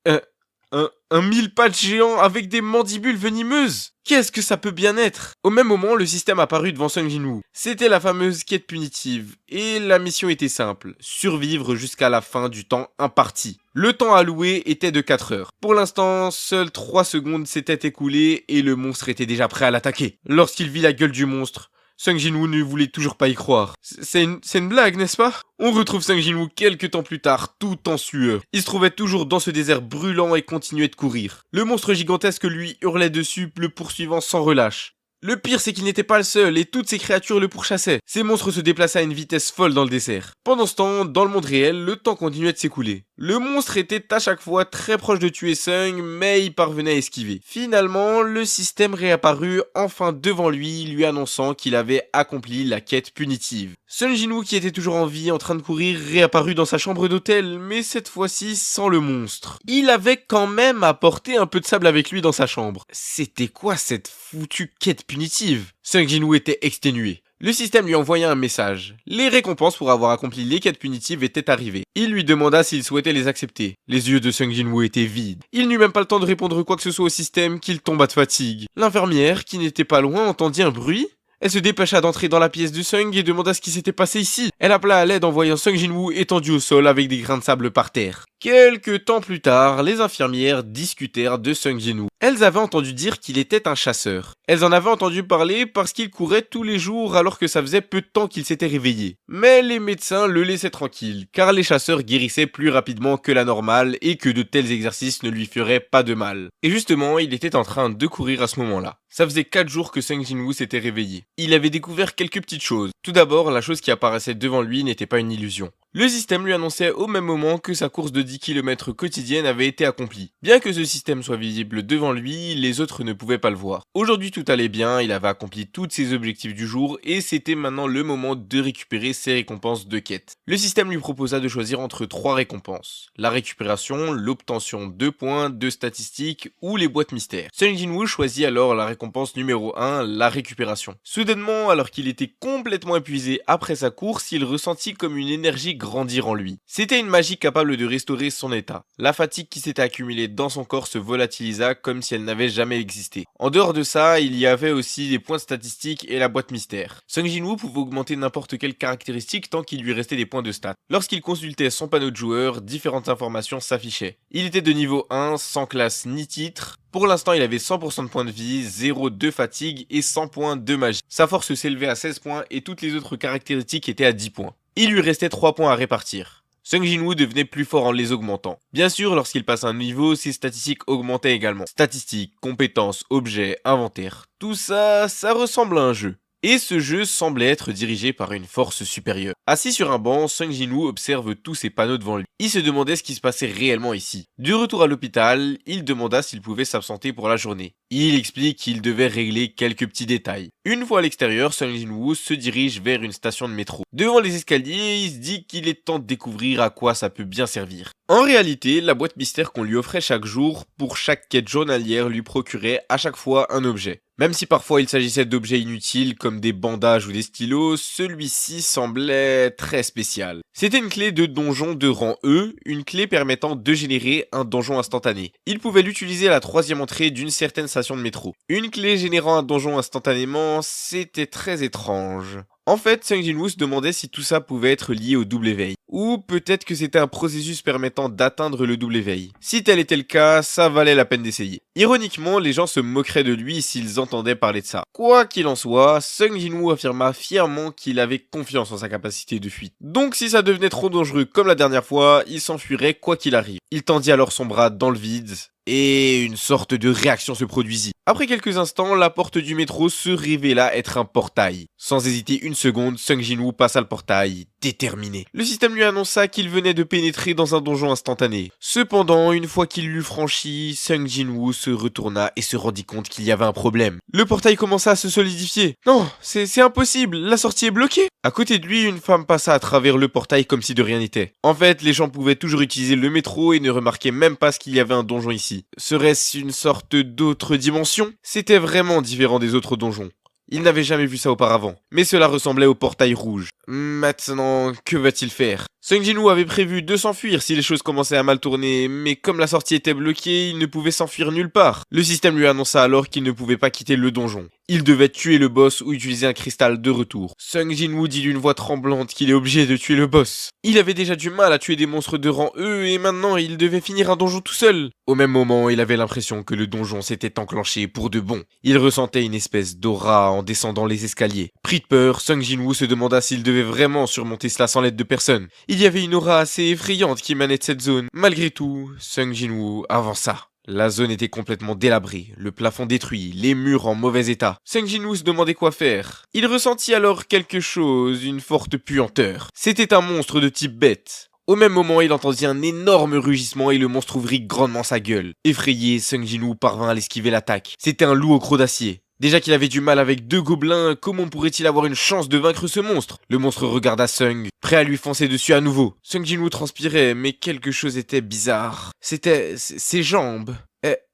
Un mille pattes géant avec des mandibules venimeuses. Qu'est-ce que ça peut bien être? Au même moment, le système apparut devant Sung Jin-woo. C'était la fameuse quête punitive, et la mission était simple, survivre jusqu'à la fin du temps imparti. Le temps alloué était de 4 heures. Pour l'instant, seules 3 secondes s'étaient écoulées et le monstre était déjà prêt à l'attaquer. Lorsqu'il vit la gueule du monstre, Sung Jin-woo ne voulait toujours pas y croire. C'est une blague, n'est-ce pas? On retrouve Sung Jin-woo quelques temps plus tard, tout en sueur. Il se trouvait toujours dans ce désert brûlant et continuait de courir. Le monstre gigantesque lui hurlait dessus, le poursuivant sans relâche. Le pire, c'est qu'il n'était pas le seul et toutes ces créatures le pourchassaient. Ces monstres se déplaçaient à une vitesse folle dans le désert. Pendant ce temps, dans le monde réel, le temps continuait de s'écouler. Le monstre était à chaque fois très proche de tuer Sung, mais il parvenait à esquiver. Finalement, le système réapparut enfin devant lui annonçant qu'il avait accompli la quête punitive. Sung Jin-woo, qui était toujours en vie, en train de courir, réapparut dans sa chambre d'hôtel, mais cette fois-ci sans le monstre. Il avait quand même apporté un peu de sable avec lui dans sa chambre. C'était quoi cette foutue quête punitive? Sung Jin-woo était exténué. Le système lui envoya un message. Les récompenses pour avoir accompli les quêtes punitives étaient arrivées. Il lui demanda s'il souhaitait les accepter. Les yeux de Sung Jin-woo étaient vides. Il n'eut même pas le temps de répondre quoi que ce soit au système qu'il tomba de fatigue. L'infirmière, qui n'était pas loin, entendit un bruit. Elle se dépêcha d'entrer dans la pièce de Sung et demanda ce qui s'était passé ici. Elle appela à l'aide en voyant Sung Jin-woo étendu au sol avec des grains de sable par terre. Quelques temps plus tard, les infirmières discutèrent de Sung Jin-woo. Elles avaient entendu dire qu'il était un chasseur. Elles en avaient entendu parler parce qu'il courait tous les jours alors que ça faisait peu de temps qu'il s'était réveillé. Mais les médecins le laissaient tranquille, car les chasseurs guérissaient plus rapidement que la normale et que de tels exercices ne lui feraient pas de mal. Et justement, il était en train de courir à ce moment-là. Ça faisait 4 jours que Sung Jin-woo s'était réveillé. Il avait découvert quelques petites choses. Tout d'abord, la chose qui apparaissait devant lui n'était pas une illusion. Le système lui annonçait au même moment que sa course de 10 km quotidienne avait été accomplie. Bien que ce système soit visible devant lui, les autres ne pouvaient pas le voir. Aujourd'hui tout allait bien, il avait accompli tous ses objectifs du jour et c'était maintenant le moment de récupérer ses récompenses de quête. Le système lui proposa de choisir entre 3 récompenses. La récupération, l'obtention de points, de statistiques ou les boîtes mystères. Sung Jin-woo choisit alors la récompense numéro 1, la récupération. Soudainement, alors qu'il était complètement épuisé après sa course, il ressentit comme une énergie grandir en lui. C'était une magie capable de restaurer son état. La fatigue qui s'était accumulée dans son corps se volatilisa comme si elle n'avait jamais existé. En dehors de ça, il y avait aussi des points statistiques et la boîte mystère. Sung Jin-woo pouvait augmenter n'importe quelle caractéristique tant qu'il lui restait des points de stats. Lorsqu'il consultait son panneau de joueur, différentes informations s'affichaient. Il était de niveau 1, sans classe ni titre. Pour l'instant, il avait 100% de points de vie, 0 de fatigue et 100 points de magie. Sa force s'élevait à 16 points et toutes les autres caractéristiques étaient à 10 points. Il lui restait 3 points à répartir. Sung Jin-woo devenait plus fort en les augmentant. Bien sûr, lorsqu'il passe un niveau, ses statistiques augmentaient également. Statistiques, compétences, objets, inventaire, tout ça, ça ressemble à un jeu. Et ce jeu semblait être dirigé par une force supérieure. Assis sur un banc, Sung Jin-woo observe tous ces panneaux devant lui. Il se demandait ce qui se passait réellement ici. Du retour à l'hôpital, il demanda s'il pouvait s'absenter pour la journée. Il explique qu'il devait régler quelques petits détails. Une fois à l'extérieur, Sung Jin-woo se dirige vers une station de métro. Devant les escaliers, il se dit qu'il est temps de découvrir à quoi ça peut bien servir. En réalité, la boîte mystère qu'on lui offrait chaque jour pour chaque quête journalière lui procurait à chaque fois un objet. Même si parfois il s'agissait d'objets inutiles comme des bandages ou des stylos, celui-ci semblait très spécial. C'était une clé de donjon de rang E, une clé permettant de générer un donjon instantané. Il pouvait l'utiliser à la 3e entrée d'une certaine station de métro. Une clé générant un donjon instantanément, c'était très étrange. En fait, Sung Jin-woo se demandait si tout ça pouvait être lié au double éveil. Ou peut-être que c'était un processus permettant d'atteindre le double éveil. Si tel était le cas, ça valait la peine d'essayer. Ironiquement, les gens se moqueraient de lui s'ils entendaient parler de ça. Quoi qu'il en soit, Sung Jin-woo affirma fièrement qu'il avait confiance en sa capacité de fuite. Donc si ça devenait trop dangereux comme la dernière fois, il s'enfuirait quoi qu'il arrive. Il tendit alors son bras dans le vide, et une sorte de réaction se produisit. Après quelques instants, la porte du métro se révéla être un portail. Sans hésiter une seconde, Sung Jin-woo passa le portail, déterminé. Le système lui annonça qu'il venait de pénétrer dans un donjon instantané. Cependant, une fois qu'il l'eut franchi, Sung Jin-woo se retourna et se rendit compte qu'il y avait un problème. Le portail commença à se solidifier. Non, c'est impossible, la sortie est bloquée. À côté de lui, une femme passa à travers le portail comme si de rien n'était. En fait, les gens pouvaient toujours utiliser le métro et ne remarquaient même pas qu'il y avait un donjon ici. Serait-ce une sorte d'autre dimension? C'était vraiment différent des autres donjons. Il n'avait jamais vu ça auparavant, mais cela ressemblait au portail rouge. Maintenant, que va-t-il faire? Sung Jin-woo avait prévu de s'enfuir si les choses commençaient à mal tourner, mais comme la sortie était bloquée, il ne pouvait s'enfuir nulle part. Le système lui annonça alors qu'il ne pouvait pas quitter le donjon. Il devait tuer le boss ou utiliser un cristal de retour. Sung Jin-woo dit d'une voix tremblante qu'il est obligé de tuer le boss. Il avait déjà du mal à tuer des monstres de rang E et maintenant il devait finir un donjon tout seul. Au même moment, il avait l'impression que le donjon s'était enclenché pour de bon. Il ressentait une espèce d'aura en descendant les escaliers. Pris de peur, Sung Jin-woo se demanda s'il devait vraiment surmonter cela sans l'aide de personne. Il y avait une aura assez effrayante qui émanait de cette zone. Malgré tout, Sung Jin-woo avança. La zone était complètement délabrée, le plafond détruit, les murs en mauvais état. Sung Jin-woo se demandait quoi faire. Il ressentit alors quelque chose, une forte puanteur. C'était un monstre de type bête. Au même moment, il entendit un énorme rugissement et le monstre ouvrit grandement sa gueule. Effrayé, Sung Jin-woo parvint à l'esquiver l'attaque. C'était un loup au croc d'acier. Déjà qu'il avait du mal avec 2 gobelins, comment pourrait-il avoir une chance de vaincre ce monstre? Le monstre regarda Sung, prêt à lui foncer dessus à nouveau. Sung Jin-woo transpirait, mais quelque chose était bizarre. C'était ses jambes.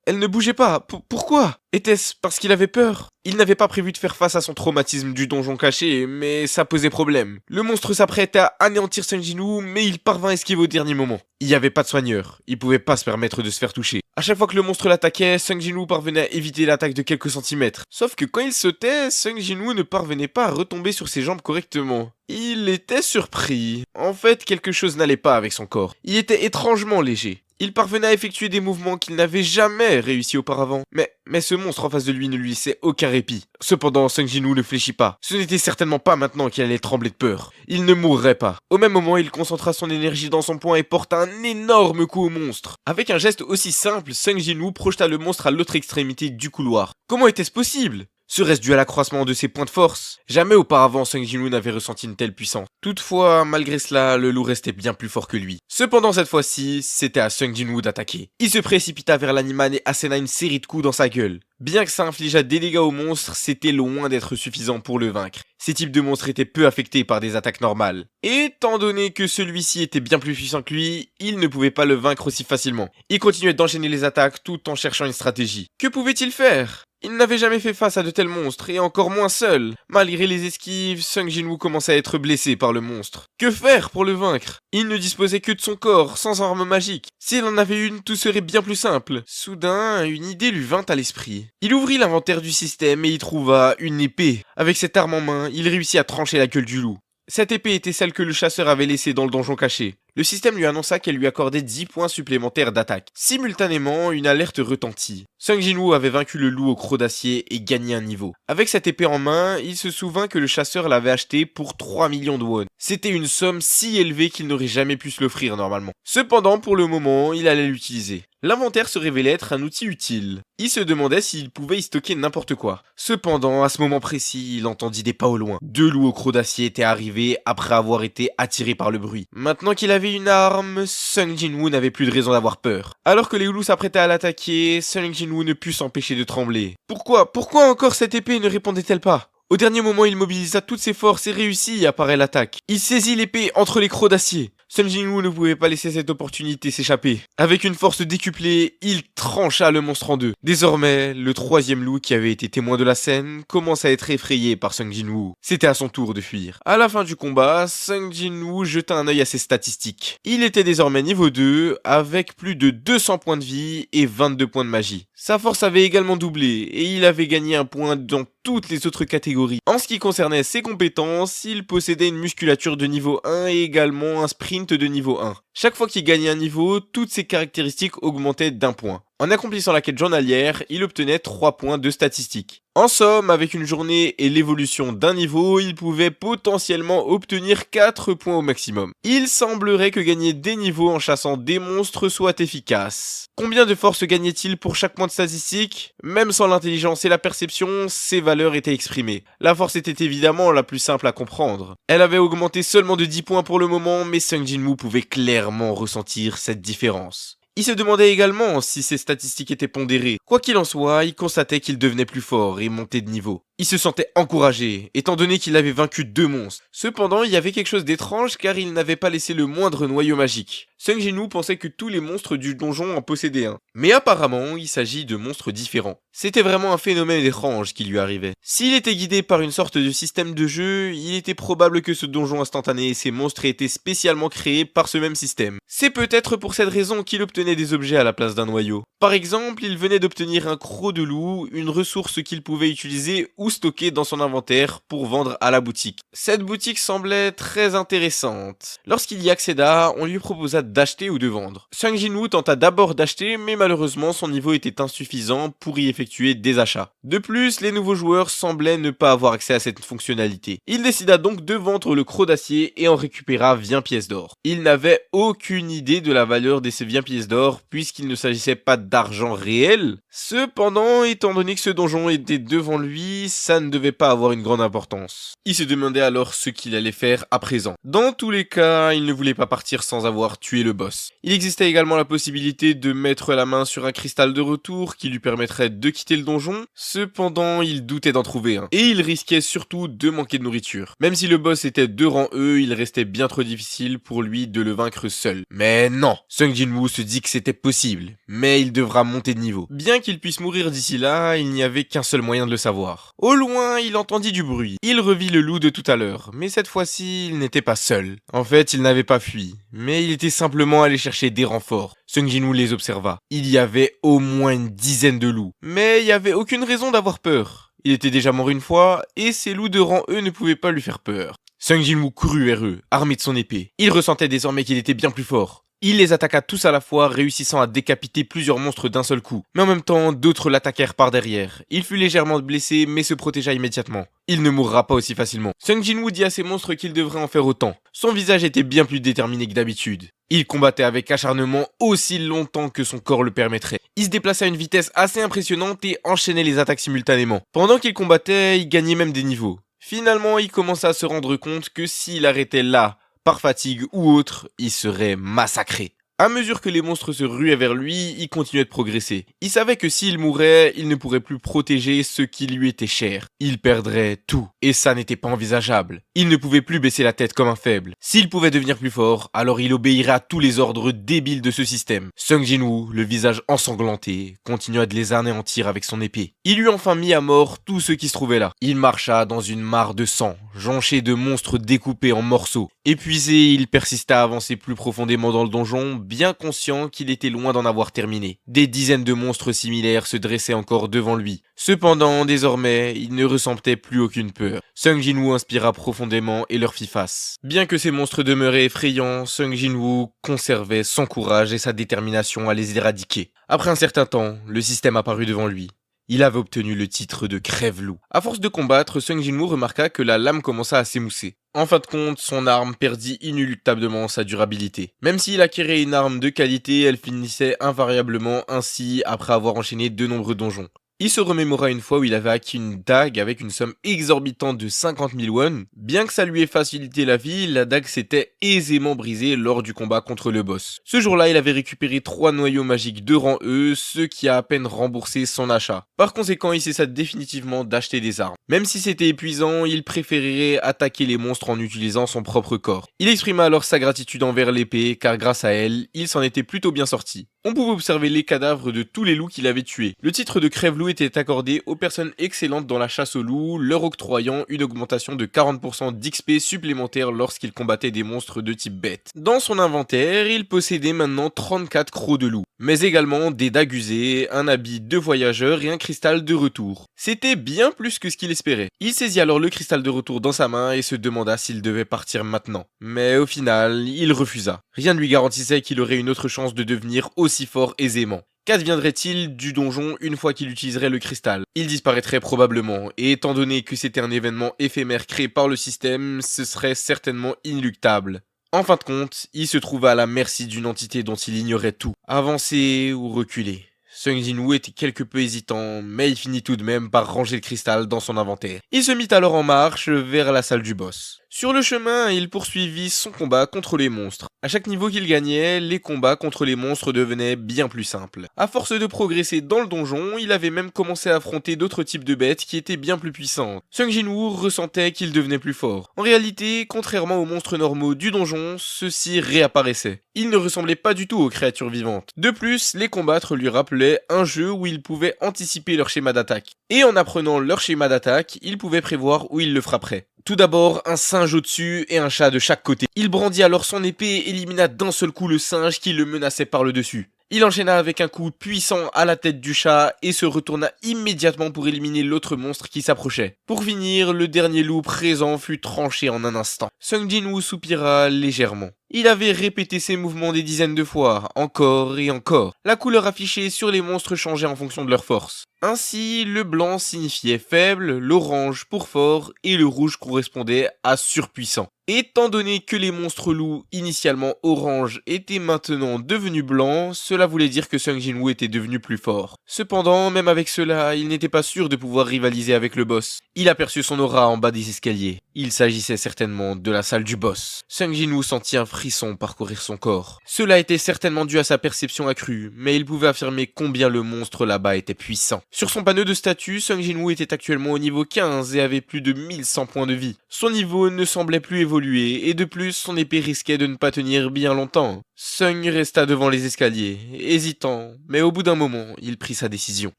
Elle ne bougeait pas. Pourquoi? Était-ce parce qu'il avait peur? Il n'avait pas prévu de faire face à son traumatisme du donjon caché, mais ça posait problème. Le monstre s'apprêtait à anéantir Sung Jin-woo, mais il parvint à esquiver au dernier moment. Il n'y avait pas de soigneur. Il pouvait pas se permettre de se faire toucher. À chaque fois que le monstre l'attaquait, Sung Jin-woo parvenait à éviter l'attaque de quelques centimètres. Sauf que quand il sautait, Sung Jin-woo ne parvenait pas à retomber sur ses jambes correctement. Il était surpris. En fait, quelque chose n'allait pas avec son corps. Il était étrangement léger. Il parvenait à effectuer des mouvements qu'il n'avait jamais réussi auparavant. Mais ce monstre en face de lui ne lui laissait aucun répit. Cependant, Sung Jin-woo ne fléchit pas. Ce n'était certainement pas maintenant qu'il allait trembler de peur. Il ne mourrait pas. Au même moment, il concentra son énergie dans son poing et porta un énorme coup au monstre. Avec un geste aussi simple, Sung Jin-woo projeta le monstre à l'autre extrémité du couloir. Comment était-ce possible? Serait-ce dû à l'accroissement de ses points de force? Jamais auparavant Sung Jin-woo n'avait ressenti une telle puissance. Toutefois, malgré cela, le loup restait bien plus fort que lui. Cependant, cette fois-ci, c'était à Sung Jin-woo d'attaquer. Il se précipita vers l'animal et asséna une série de coups dans sa gueule. Bien que ça infligeât des dégâts au monstre, c'était loin d'être suffisant pour le vaincre. Ces types de monstres étaient peu affectés par des attaques normales. Étant donné que celui-ci était bien plus puissant que lui, il ne pouvait pas le vaincre aussi facilement. Il continuait d'enchaîner les attaques tout en cherchant une stratégie. Que pouvait-il faire? Il n'avait jamais fait face à de tels monstres, et encore moins seul. Malgré les esquives, Sung Jin-woo commençait à être blessé par le monstre. Que faire pour le vaincre? Il ne disposait que de son corps, sans arme magique. S'il en avait une, tout serait bien plus simple. Soudain, une idée lui vint à l'esprit. Il ouvrit l'inventaire du système et y trouva une épée. Avec cette arme en main, il réussit à trancher la gueule du loup. Cette épée était celle que le chasseur avait laissée dans le donjon caché. Le système lui annonça qu'elle lui accordait 10 points supplémentaires d'attaque. Simultanément, une alerte retentit. Sung Jin-woo avait vaincu le loup au croc d'acier et gagné un niveau. Avec cette épée en main, il se souvint que le chasseur l'avait achetée pour 3 millions de won. C'était une somme si élevée qu'il n'aurait jamais pu se l'offrir normalement. Cependant, pour le moment, il allait l'utiliser. L'inventaire se révélait être un outil utile. Il se demandait s'il pouvait y stocker n'importe quoi. Cependant, à ce moment précis, il entendit des pas au loin. 2 loups au croc d'acier étaient arrivés après avoir été attirés par le bruit. Maintenant qu'il avait une arme, Sung Jin-woo n'avait plus de raison d'avoir peur. Alors que les loups s'apprêtaient à l'attaquer, Sung Jin-woo ne put s'empêcher de trembler. Pourquoi encore cette épée ne répondait-elle pas? Au dernier moment, il mobilisa toutes ses forces et réussit à parer l'attaque. Il saisit l'épée entre les crocs d'acier. Sung Jin-woo ne pouvait pas laisser cette opportunité s'échapper. Avec une force décuplée, il trancha le monstre en deux. Désormais, le 3e loup qui avait été témoin de la scène commence à être effrayé par Sung Jin-woo. C'était à son tour de fuir. À la fin du combat, Sung Jin-woo jeta un œil à ses statistiques. Il était désormais niveau 2, avec plus de 200 points de vie et 22 points de magie. Sa force avait également doublé, et il avait gagné un point dans toutes les autres catégories. En ce qui concernait ses compétences, il possédait une musculature de niveau 1 et également un sprint de niveau 1. Chaque fois qu'il gagnait un niveau, toutes ses caractéristiques augmentaient d'1 point. En accomplissant la quête journalière, il obtenait 3 points de statistiques. En somme, avec une journée et l'évolution d'un niveau, il pouvait potentiellement obtenir 4 points au maximum. Il semblerait que gagner des niveaux en chassant des monstres soit efficace. Combien de force gagnait-il pour chaque point de statistique? Même sans l'intelligence et la perception, ces valeurs étaient exprimées. La force était évidemment la plus simple à comprendre. Elle avait augmenté seulement de 10 points pour le moment, mais Sung Jin-woo pouvait clairement ressentir cette différence. Il se demandait également si ses statistiques étaient pondérées. Quoi qu'il en soit, il constatait qu'il devenait plus fort et montait de niveau. Il se sentait encouragé, étant donné qu'il avait vaincu 2 monstres. Cependant, il y avait quelque chose d'étrange car il n'avait pas laissé le moindre noyau magique. Sung Jin-woo pensait que tous les monstres du donjon en possédaient un. Mais apparemment, il s'agit de monstres différents. C'était vraiment un phénomène étrange qui lui arrivait. S'il était guidé par une sorte de système de jeu, il était probable que ce donjon instantané et ses monstres aient été spécialement créés par ce même système. C'est peut-être pour cette raison qu'il obtenait des objets à la place d'un noyau. Par exemple, il venait d'obtenir un croc de loup, une ressource qu'il pouvait utiliser ou stocker dans son inventaire pour vendre à la boutique. Cette boutique semblait très intéressante. Lorsqu'il y accéda, on lui proposa d'acheter ou de vendre. Sung Jin-woo tenta d'abord d'acheter, mais malheureusement son niveau était insuffisant pour y effectuer des achats. De plus, les nouveaux joueurs semblaient ne pas avoir accès à cette fonctionnalité. Il décida donc de vendre le croc d'acier et en récupéra 20 pièces d'or. Il n'avait aucune idée de la valeur de ces 20 pièces d'or puisqu'il ne s'agissait pas d'argent réel. Cependant, étant donné que ce donjon était devant lui, ça ne devait pas avoir une grande importance. Il se demandait alors ce qu'il allait faire à présent. Dans tous les cas, il ne voulait pas partir sans avoir tué le boss. Il existait également la possibilité de mettre la main sur un cristal de retour qui lui permettrait de quitter le donjon. Cependant, il doutait d'en trouver un. Et il risquait surtout de manquer de nourriture. Même si le boss était de rang E, il restait bien trop difficile pour lui de le vaincre seul. Mais non, Sung Jin-woo se dit que c'était possible, mais il devra monter de niveau. Bien qu'il puisse mourir d'ici là, il n'y avait qu'un seul moyen de le savoir. Au loin, il entendit du bruit. Il revit le loup de tout à l'heure, mais cette fois-ci, il n'était pas seul. En fait, il n'avait pas fui, mais il était simplement allé chercher des renforts. Sung Jin-woo les observa. Il y avait au moins une dizaine de loups, mais il n'y avait aucune raison d'avoir peur. Il était déjà mort une fois, et ces loups de rang E ne pouvaient pas lui faire peur. Sung Jin-woo courut vers eux, armé de son épée. Il ressentait désormais qu'il était bien plus fort. Il les attaqua tous à la fois, réussissant à décapiter plusieurs monstres d'un seul coup. Mais en même temps, d'autres l'attaquèrent par derrière. Il fut légèrement blessé, mais se protégea immédiatement. Il ne mourra pas aussi facilement. Sung Jin-woo dit à ses monstres qu'il devrait en faire autant. Son visage était bien plus déterminé que d'habitude. Il combattait avec acharnement aussi longtemps que son corps le permettrait. Il se déplaçait à une vitesse assez impressionnante et enchaînait les attaques simultanément. Pendant qu'il combattait, il gagnait même des niveaux. Finalement, il commença à se rendre compte que s'il arrêtait là, par fatigue ou autre, il serait massacré. À mesure que les monstres se ruaient vers lui, il continuait de progresser. Il savait que s'il mourait, il ne pourrait plus protéger ce qui lui était cher. Il perdrait tout, et ça n'était pas envisageable. Il ne pouvait plus baisser la tête comme un faible. S'il pouvait devenir plus fort, alors il obéirait à tous les ordres débiles de ce système. Sung Jin-woo, le visage ensanglanté, continua de les anéantir avec son épée. Il eut enfin mis à mort tous ceux qui se trouvaient là. Il marcha dans une mare de sang, jonché de monstres découpés en morceaux. Épuisé, il persista à avancer plus profondément dans le donjon, bien conscient qu'il était loin d'en avoir terminé. Des dizaines de monstres similaires se dressaient encore devant lui. Cependant, désormais, il ne ressentait plus aucune peur. Sung Jin-woo inspira profondément et leur fit face. Bien que ces monstres demeuraient effrayants, Sung Jin-woo conservait son courage et sa détermination à les éradiquer. Après un certain temps, le système apparut devant lui. Il avait obtenu le titre de Crève-Loup. À force de combattre, Sung Jin-woo remarqua que la lame commença à s'émousser. En fin de compte, son arme perdit inéluctablement sa durabilité. Même s'il acquérait une arme de qualité, elle finissait invariablement ainsi après avoir enchaîné de nombreux donjons. Il se remémora une fois où il avait acquis une dague avec une somme exorbitante de 50 000 won. Bien que ça lui ait facilité la vie, la dague s'était aisément brisée lors du combat contre le boss. Ce jour-là, il avait récupéré 3 noyaux magiques de rang E, ce qui a à peine remboursé son achat. Par conséquent, il cessa définitivement d'acheter des armes. Même si c'était épuisant, il préférerait attaquer les monstres en utilisant son propre corps. Il exprima alors sa gratitude envers l'épée, car grâce à elle, il s'en était plutôt bien sorti. On pouvait observer les cadavres de tous les loups qu'il avait tués. Le titre de Crève-Loup était accordé aux personnes excellentes dans la chasse aux loups, leur octroyant une augmentation de 40% d'XP supplémentaire lorsqu'ils combattaient des monstres de type bête. Dans son inventaire, il possédait maintenant 34 crocs de loup, mais également des dagues usées, un habit de voyageur et un cristal de retour. C'était bien plus que ce qu'il espérait. Il saisit alors le cristal de retour dans sa main et se demanda s'il devait partir maintenant. Mais au final, il refusa. Rien ne lui garantissait qu'il aurait une autre chance de devenir aussi fort aisément. Qu'adviendrait-il du donjon une fois qu'il utiliserait le cristal? Il disparaîtrait probablement, et étant donné que c'était un événement éphémère créé par le système, ce serait certainement inéluctable. En fin de compte, il se trouva à la merci d'une entité dont il ignorait tout. Avancer ou reculer. Sung Jin-woo était quelque peu hésitant, mais il finit tout de même par ranger le cristal dans son inventaire. Il se mit alors en marche vers la salle du boss. Sur le chemin, il poursuivit son combat contre les monstres. À chaque niveau qu'il gagnait, les combats contre les monstres devenaient bien plus simples. À force de progresser dans le donjon, il avait même commencé à affronter d'autres types de bêtes qui étaient bien plus puissantes. Sung Jin-woo ressentait qu'il devenait plus fort. En réalité, contrairement aux monstres normaux du donjon, ceux-ci réapparaissaient. Il ne ressemblait pas du tout aux créatures vivantes. De plus, les combattre lui rappelaient un jeu où il pouvait anticiper leur schéma d'attaque. Et en apprenant leur schéma d'attaque, il pouvait prévoir où il le frapperait. Tout d'abord, un singe au-dessus et un chat de chaque côté. Il brandit alors son épée et élimina d'un seul coup le singe qui le menaçait par le dessus. Il enchaîna avec un coup puissant à la tête du chat et se retourna immédiatement pour éliminer l'autre monstre qui s'approchait. Pour finir, le dernier loup présent fut tranché en un instant. Sung Jin-woo soupira légèrement. Il avait répété ces mouvements des dizaines de fois, encore et encore. La couleur affichée sur les monstres changeait en fonction de leur force. Ainsi, le blanc signifiait faible, l'orange pour fort et le rouge correspondait à surpuissant. Étant donné que les monstres loups, initialement orange, étaient maintenant devenus blancs, cela voulait dire que Sung Jin-woo était devenu plus fort. Cependant, même avec cela, il n'était pas sûr de pouvoir rivaliser avec le boss. Il aperçut son aura en bas des escaliers. Il s'agissait certainement de la salle du boss. Sung Jin-woo sentit un frisson parcourir son corps. Cela était certainement dû à sa perception accrue, mais il pouvait affirmer combien le monstre là-bas était puissant. Sur son panneau de statut, Sung Jin-woo était actuellement au niveau 15 et avait plus de 1100 points de vie. Son niveau ne semblait plus évoluer, et de plus, son épée risquait de ne pas tenir bien longtemps. Sung resta devant les escaliers, hésitant, mais au bout d'un moment, il prit sa décision.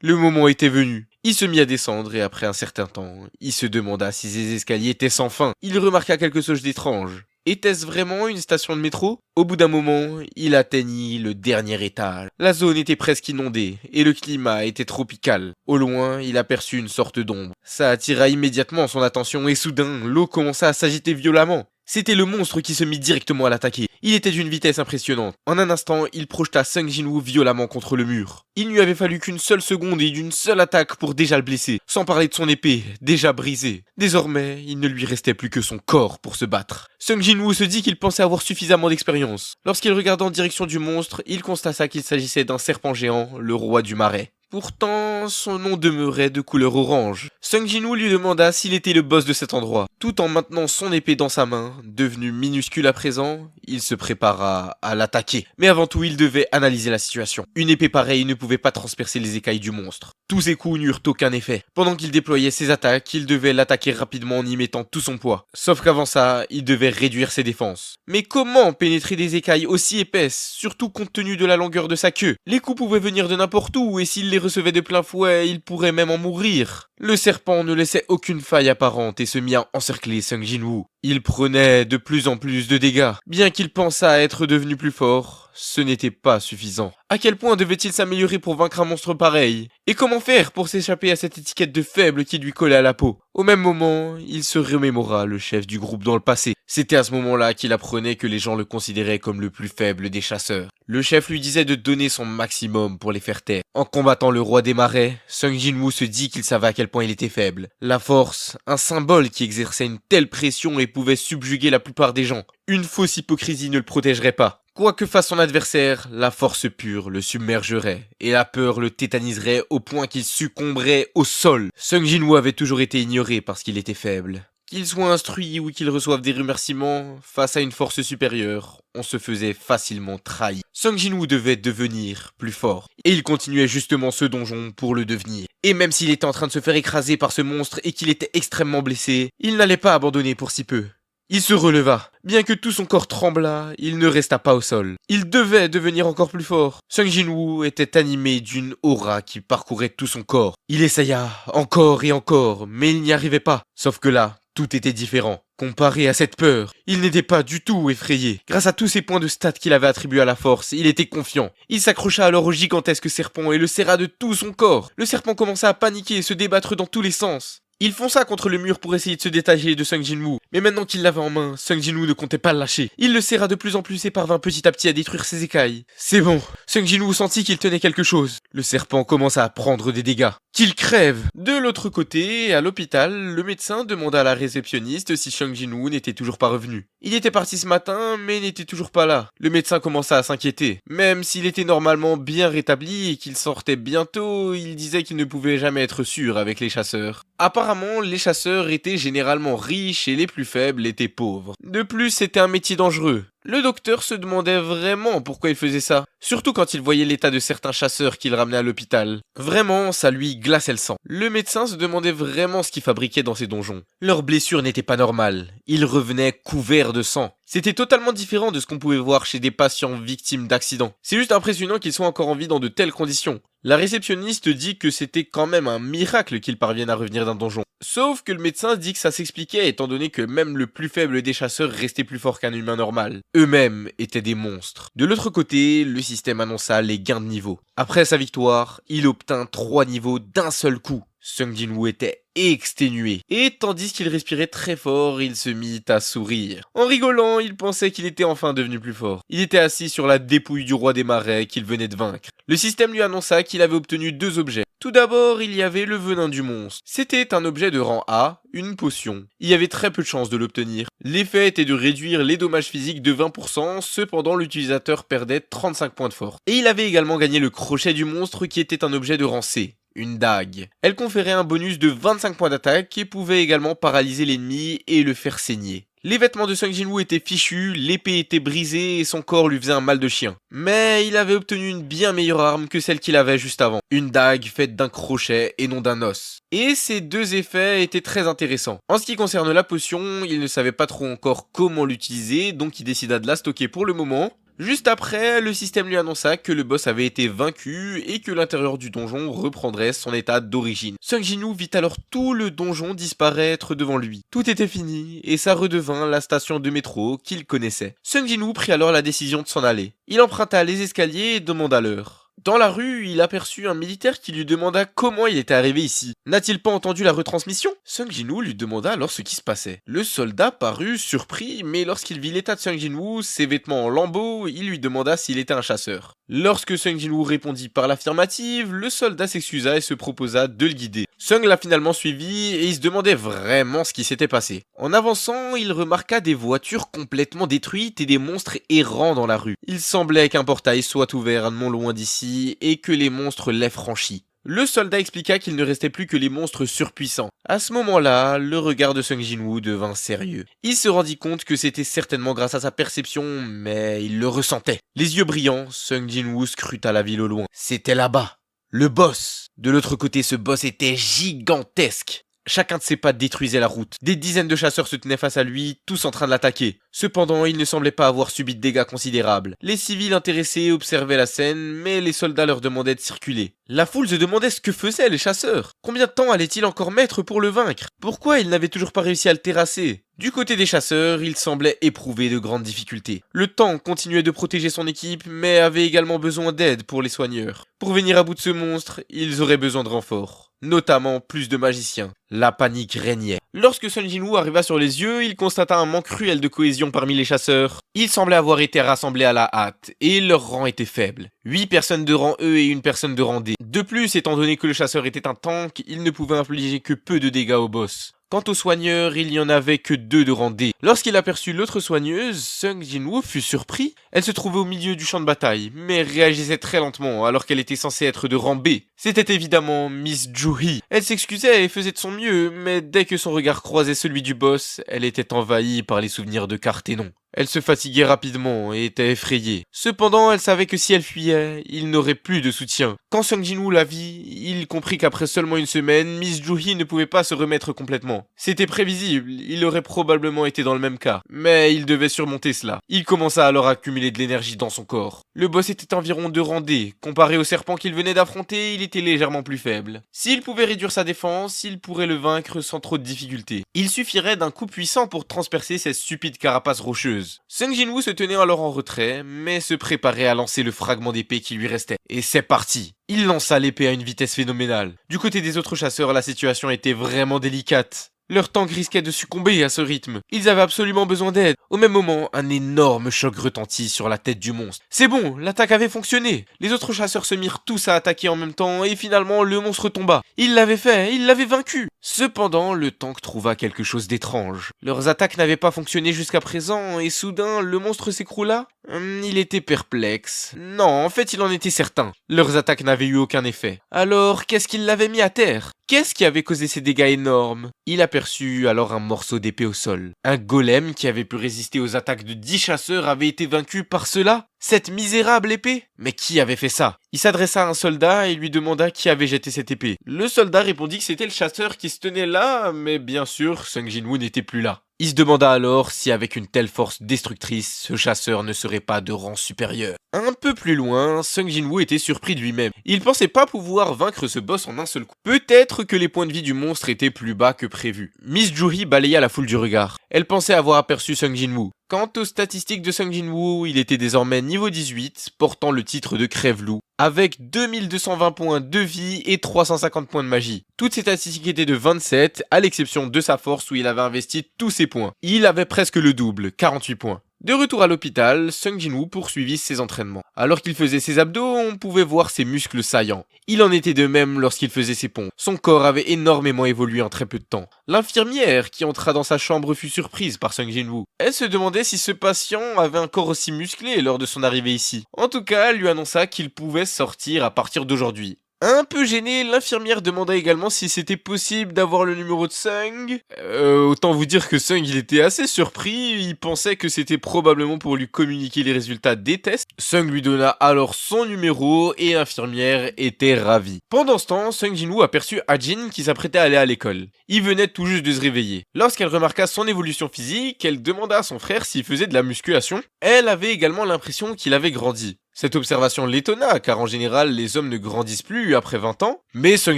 Le moment était venu. Il se mit à descendre et après un certain temps, il se demanda si ces escaliers étaient sans fin. Il remarqua quelque chose d'étrange. Était-ce vraiment une station de métro? Au bout d'un moment, il atteignit le dernier étage. La zone était presque inondée et le climat était tropical. Au loin, il aperçut une sorte d'ombre. Ça attira immédiatement son attention et soudain, l'eau commença à s'agiter violemment. C'était le monstre qui se mit directement à l'attaquer. Il était d'une vitesse impressionnante. En un instant, il projeta Sung Jin-woo violemment contre le mur. Il lui avait fallu qu'une seule seconde et d'une seule attaque pour déjà le blesser, sans parler de son épée, déjà brisée. Désormais, il ne lui restait plus que son corps pour se battre. Sung Jin-woo se dit qu'il pensait avoir suffisamment d'expérience. Lorsqu'il regarda en direction du monstre, il constata qu'il s'agissait d'un serpent géant, le roi du marais. Pourtant, son nom demeurait de couleur orange. Sung Jin-woo lui demanda s'il était le boss de cet endroit. Tout en maintenant son épée dans sa main, devenu minuscule à présent, il se prépara à l'attaquer. Mais avant tout, il devait analyser la situation. Une épée pareille ne pouvait pas transpercer les écailles du monstre. Tous ses coups n'eurent aucun effet. Pendant qu'il déployait ses attaques, il devait l'attaquer rapidement en y mettant tout son poids. Sauf qu'avant ça, il devait réduire ses défenses. Mais comment pénétrer des écailles aussi épaisses, surtout compte tenu de la longueur de sa queue? Les coups pouvaient venir de n'importe où et s'il les recevait de plein fouet, il pourrait même en mourir. Le serpent ne laissait aucune faille apparente et se mit à encercler Sung Jin-woo. Il prenait de plus en plus de dégâts. Bien qu'il pensât être devenu plus fort, ce n'était pas suffisant. À quel point devait-il s'améliorer pour vaincre un monstre pareil? Et comment faire pour s'échapper à cette étiquette de faible qui lui collait à la peau? Au même moment, il se remémora le chef du groupe dans le passé. C'était à ce moment-là qu'il apprenait que les gens le considéraient comme le plus faible des chasseurs. Le chef lui disait de donner son maximum pour les faire taire. En combattant le roi des marais, Sung Jin-woo se dit qu'il savait à quel point il était faible. La force, un symbole qui exerçait une telle pression et pouvait subjuguer la plupart des gens. Une fausse hypocrisie ne le protégerait pas. Quoi que fasse son adversaire, la force pure le submergerait, et la peur le tétaniserait au point qu'il succomberait au sol. Sung Jin-woo avait toujours été ignoré parce qu'il était faible. Qu'il soit instruit ou qu'il reçoive des remerciements, face à une force supérieure, on se faisait facilement trahir. Sung Jin-woo devait devenir plus fort, et il continuait justement ce donjon pour le devenir. Et même s'il était en train de se faire écraser par ce monstre et qu'il était extrêmement blessé, il n'allait pas abandonner pour si peu. Il se releva. Bien que tout son corps tremblât, il ne resta pas au sol. Il devait devenir encore plus fort. Sung Jin-woo était animé d'une aura qui parcourait tout son corps. Il essaya encore et encore, mais il n'y arrivait pas. Sauf que là, tout était différent. Comparé à cette peur, il n'était pas du tout effrayé. Grâce à tous ces points de stats qu'il avait attribués à la force, il était confiant. Il s'accrocha alors au gigantesque serpent et le serra de tout son corps. Le serpent commença à paniquer et se débattre dans tous les sens. Il fonça contre le mur pour essayer de se détacher de Sung Jin-woo, mais maintenant qu'il l'avait en main, Sung Jin-woo ne comptait pas le lâcher. Il le serra de plus en plus et parvint petit à petit à détruire ses écailles. C'est bon, Sung Jin-woo sentit qu'il tenait quelque chose. Le serpent commença à prendre des dégâts. Qu'il crève! De l'autre côté, à l'hôpital, le médecin demanda à la réceptionniste si Sung Jin-woo n'était toujours pas revenu. Il était parti ce matin, mais n'était toujours pas là. Le médecin commença à s'inquiéter. Même s'il était normalement bien rétabli et qu'il sortait bientôt, il disait qu'il ne pouvait jamais être sûr avec les chasseurs. Apparemment, les chasseurs étaient généralement riches et les plus faibles étaient pauvres. De plus, c'était un métier dangereux. Le docteur se demandait vraiment pourquoi il faisait ça, surtout quand il voyait l'état de certains chasseurs qu'il ramenait à l'hôpital. Vraiment, ça lui glaçait le sang. Le médecin se demandait vraiment ce qu'ils fabriquaient dans ces donjons. Leurs blessures n'étaient pas normales, ils revenaient couverts de sang. C'était totalement différent de ce qu'on pouvait voir chez des patients victimes d'accidents. C'est juste impressionnant qu'ils soient encore en vie dans de telles conditions. La réceptionniste dit que c'était quand même un miracle qu'ils parviennent à revenir d'un donjon. Sauf que le médecin dit que ça s'expliquait étant donné que même le plus faible des chasseurs restait plus fort qu'un humain normal. Eux-mêmes étaient des monstres. De l'autre côté, le système annonça les gains de niveau. Après sa victoire, il obtint 3 niveaux d'un seul coup. Sung Jin-woo était exténué, et tandis qu'il respirait très fort, il se mit à sourire. En rigolant, il pensait qu'il était enfin devenu plus fort. Il était assis sur la dépouille du roi des marais qu'il venait de vaincre. Le système lui annonça qu'il avait obtenu 2 objets. Tout d'abord, il y avait le venin du monstre. C'était un objet de rang A, une potion. Il y avait très peu de chances de l'obtenir. L'effet était de réduire les dommages physiques de 20%, cependant l'utilisateur perdait 35 points de force. Et il avait également gagné le crochet du monstre qui était un objet de rang C. Une dague. Elle conférait un bonus de 25 points d'attaque et pouvait également paralyser l'ennemi et le faire saigner. Les vêtements de Sung Jin-woo étaient fichus, l'épée était brisée et son corps lui faisait un mal de chien. Mais il avait obtenu une bien meilleure arme que celle qu'il avait juste avant. Une dague faite d'un crochet et non d'un os. Et ces 2 effets étaient très intéressants. En ce qui concerne la potion, il ne savait pas trop encore comment l'utiliser, donc il décida de la stocker pour le moment. Juste après, le système lui annonça que le boss avait été vaincu et que l'intérieur du donjon reprendrait son état d'origine. Sung Jin-woo vit alors tout le donjon disparaître devant lui. Tout était fini et ça redevint la station de métro qu'il connaissait. Sung Jin-woo prit alors la décision de s'en aller. Il emprunta les escaliers et demanda l'heure. Dans la rue, il aperçut un militaire qui lui demanda comment il était arrivé ici. N'a-t-il pas entendu la retransmission? Sung Jin-woo lui demanda alors ce qui se passait. Le soldat parut surpris, mais lorsqu'il vit l'état de Sung Jin-woo, ses vêtements en lambeaux, il lui demanda s'il était un chasseur. Lorsque Sung Jin-woo répondit par l'affirmative, le soldat s'excusa et se proposa de le guider. Sung l'a finalement suivi et il se demandait vraiment ce qui s'était passé. En avançant, il remarqua des voitures complètement détruites et des monstres errant dans la rue. Il semblait qu'un portail soit ouvert non loin d'ici et que les monstres l'aient franchi. Le soldat expliqua qu'il ne restait plus que les monstres surpuissants. À ce moment-là, le regard de Sung Jin-woo devint sérieux. Il se rendit compte que c'était certainement grâce à sa perception, mais il le ressentait. Les yeux brillants, Sung Jin-woo scruta la ville au loin. C'était là-bas, le boss. De l'autre côté, ce boss était gigantesque. Chacun de ses pas détruisait la route. Des dizaines de chasseurs se tenaient face à lui, tous en train de l'attaquer. Cependant, il ne semblait pas avoir subi de dégâts considérables. Les civils intéressés observaient la scène, mais les soldats leur demandaient de circuler. La foule se demandait ce que faisaient les chasseurs. Combien de temps allait-il encore mettre pour le vaincre? Pourquoi ils n'avaient toujours pas réussi à le terrasser? Du côté des chasseurs, il semblait éprouver de grandes difficultés. Le tank continuait de protéger son équipe, mais avait également besoin d'aide pour les soigneurs. Pour venir à bout de ce monstre, ils auraient besoin de renforts. Notamment plus de magiciens. La panique régnait. Lorsque Sung Jin-woo arriva sur les yeux, il constata un manque cruel de cohésion parmi les chasseurs. Ils semblaient avoir été rassemblés à la hâte, et leur rang était faible. 8 personnes de rang E et 1 personne de rang D. De plus, étant donné que le chasseur était un tank, il ne pouvait infliger que peu de dégâts au boss. Quant aux soigneurs, il n'y en avait que 2 de rang D. Lorsqu'il aperçut l'autre soigneuse, Sung Jin-woo fut surpris. Elle se trouvait au milieu du champ de bataille, mais réagissait très lentement alors qu'elle était censée être de rang B. C'était évidemment Miss Joo-hee. Elle s'excusait et faisait de son mieux, mais dès que son regard croisait celui du boss, elle était envahie par les souvenirs de Carthénon. Elle se fatiguait rapidement et était effrayée. Cependant, elle savait que si elle fuyait, il n'aurait plus de soutien. Quand Sung Jin-woo la vit, il comprit qu'après seulement une semaine, Miss Joo-hee ne pouvait pas se remettre complètement. C'était prévisible, il aurait probablement été dans le même cas. Mais il devait surmonter cela. Il commença alors à accumuler de l'énergie dans son corps. Le boss était environ de rang D. Comparé au serpent qu'il venait d'affronter, il était légèrement plus faible. S'il pouvait réduire sa défense, il pourrait le vaincre sans trop de difficultés. Il suffirait d'un coup puissant pour transpercer cette stupide carapace rocheuse. vertigineuse. Sung Jin-woo se tenait alors en retrait, mais se préparait à lancer le fragment d'épée qui lui restait. Et c'est parti! Il lança l'épée à une vitesse phénoménale. Du côté des autres chasseurs, la situation était vraiment délicate. Leur tank risquait de succomber à ce rythme. Ils avaient absolument besoin d'aide. Au même moment, un énorme choc retentit sur la tête du monstre. C'est bon, l'attaque avait fonctionné. Les autres chasseurs se mirent tous à attaquer en même temps et finalement le monstre tomba. Ils l'avaient fait, ils l'avaient vaincu. Cependant, le tank trouva quelque chose d'étrange. Leurs attaques n'avaient pas fonctionné jusqu'à présent et soudain, le monstre s'écroula. Il était perplexe. Non, en fait, il en était certain. Leurs attaques n'avaient eu aucun effet. Alors, qu'est-ce qui l'avait mis à terre? Qu'est-ce qui avait causé ces dégâts énormes? Il aperçut alors un morceau d'épée au sol. Un golem qui avait pu résister aux attaques de 10 chasseurs avait été vaincu par cela? Cette misérable épée? Mais qui avait fait ça? Il s'adressa à un soldat et lui demanda qui avait jeté cette épée. Le soldat répondit que c'était le chasseur qui se tenait là, mais bien sûr, Sung Jin-woo n'était plus là. Il se demanda alors si avec une telle force destructrice, ce chasseur ne serait pas de rang supérieur. Un peu plus loin, Sung Jin-woo était surpris de lui-même. Il pensait pas pouvoir vaincre ce boss en un seul coup. Peut-être que les points de vie du monstre étaient plus bas que prévu. Miss Juhi balaya la foule du regard. Elle pensait avoir aperçu Sung Jin-woo. Quant aux statistiques de Sung Jin-woo, il était désormais niveau 18, portant le titre de Crève-Loup, avec 2220 points de vie et 350 points de magie. Toutes ces statistiques étaient de 27, à l'exception de sa force où il avait investi tous ses points. Il avait presque le double, 48 points. De retour à l'hôpital, Sung Jin-woo poursuivit ses entraînements. Alors qu'il faisait ses abdos, on pouvait voir ses muscles saillants. Il en était de même lorsqu'il faisait ses pompes. Son corps avait énormément évolué en très peu de temps. L'infirmière qui entra dans sa chambre fut surprise par Sung Jin-woo. Elle se demandait si ce patient avait un corps aussi musclé lors de son arrivée ici. En tout cas, elle lui annonça qu'il pouvait sortir à partir d'aujourd'hui. Un peu gênée, l'infirmière demanda également si c'était possible d'avoir le numéro de Sung. Autant vous dire que Sung il était assez surpris, il pensait que c'était probablement pour lui communiquer les résultats des tests. Sung lui donna alors son numéro et l'infirmière était ravie. Pendant ce temps, Sung Jin-woo aperçut Ajin qui s'apprêtait à aller à l'école. Il venait tout juste de se réveiller. Lorsqu'elle remarqua son évolution physique, elle demanda à son frère s'il faisait de la musculation. Elle avait également l'impression qu'il avait grandi. Cette observation l'étonna, car en général, les hommes ne grandissent plus après 20 ans, mais Sung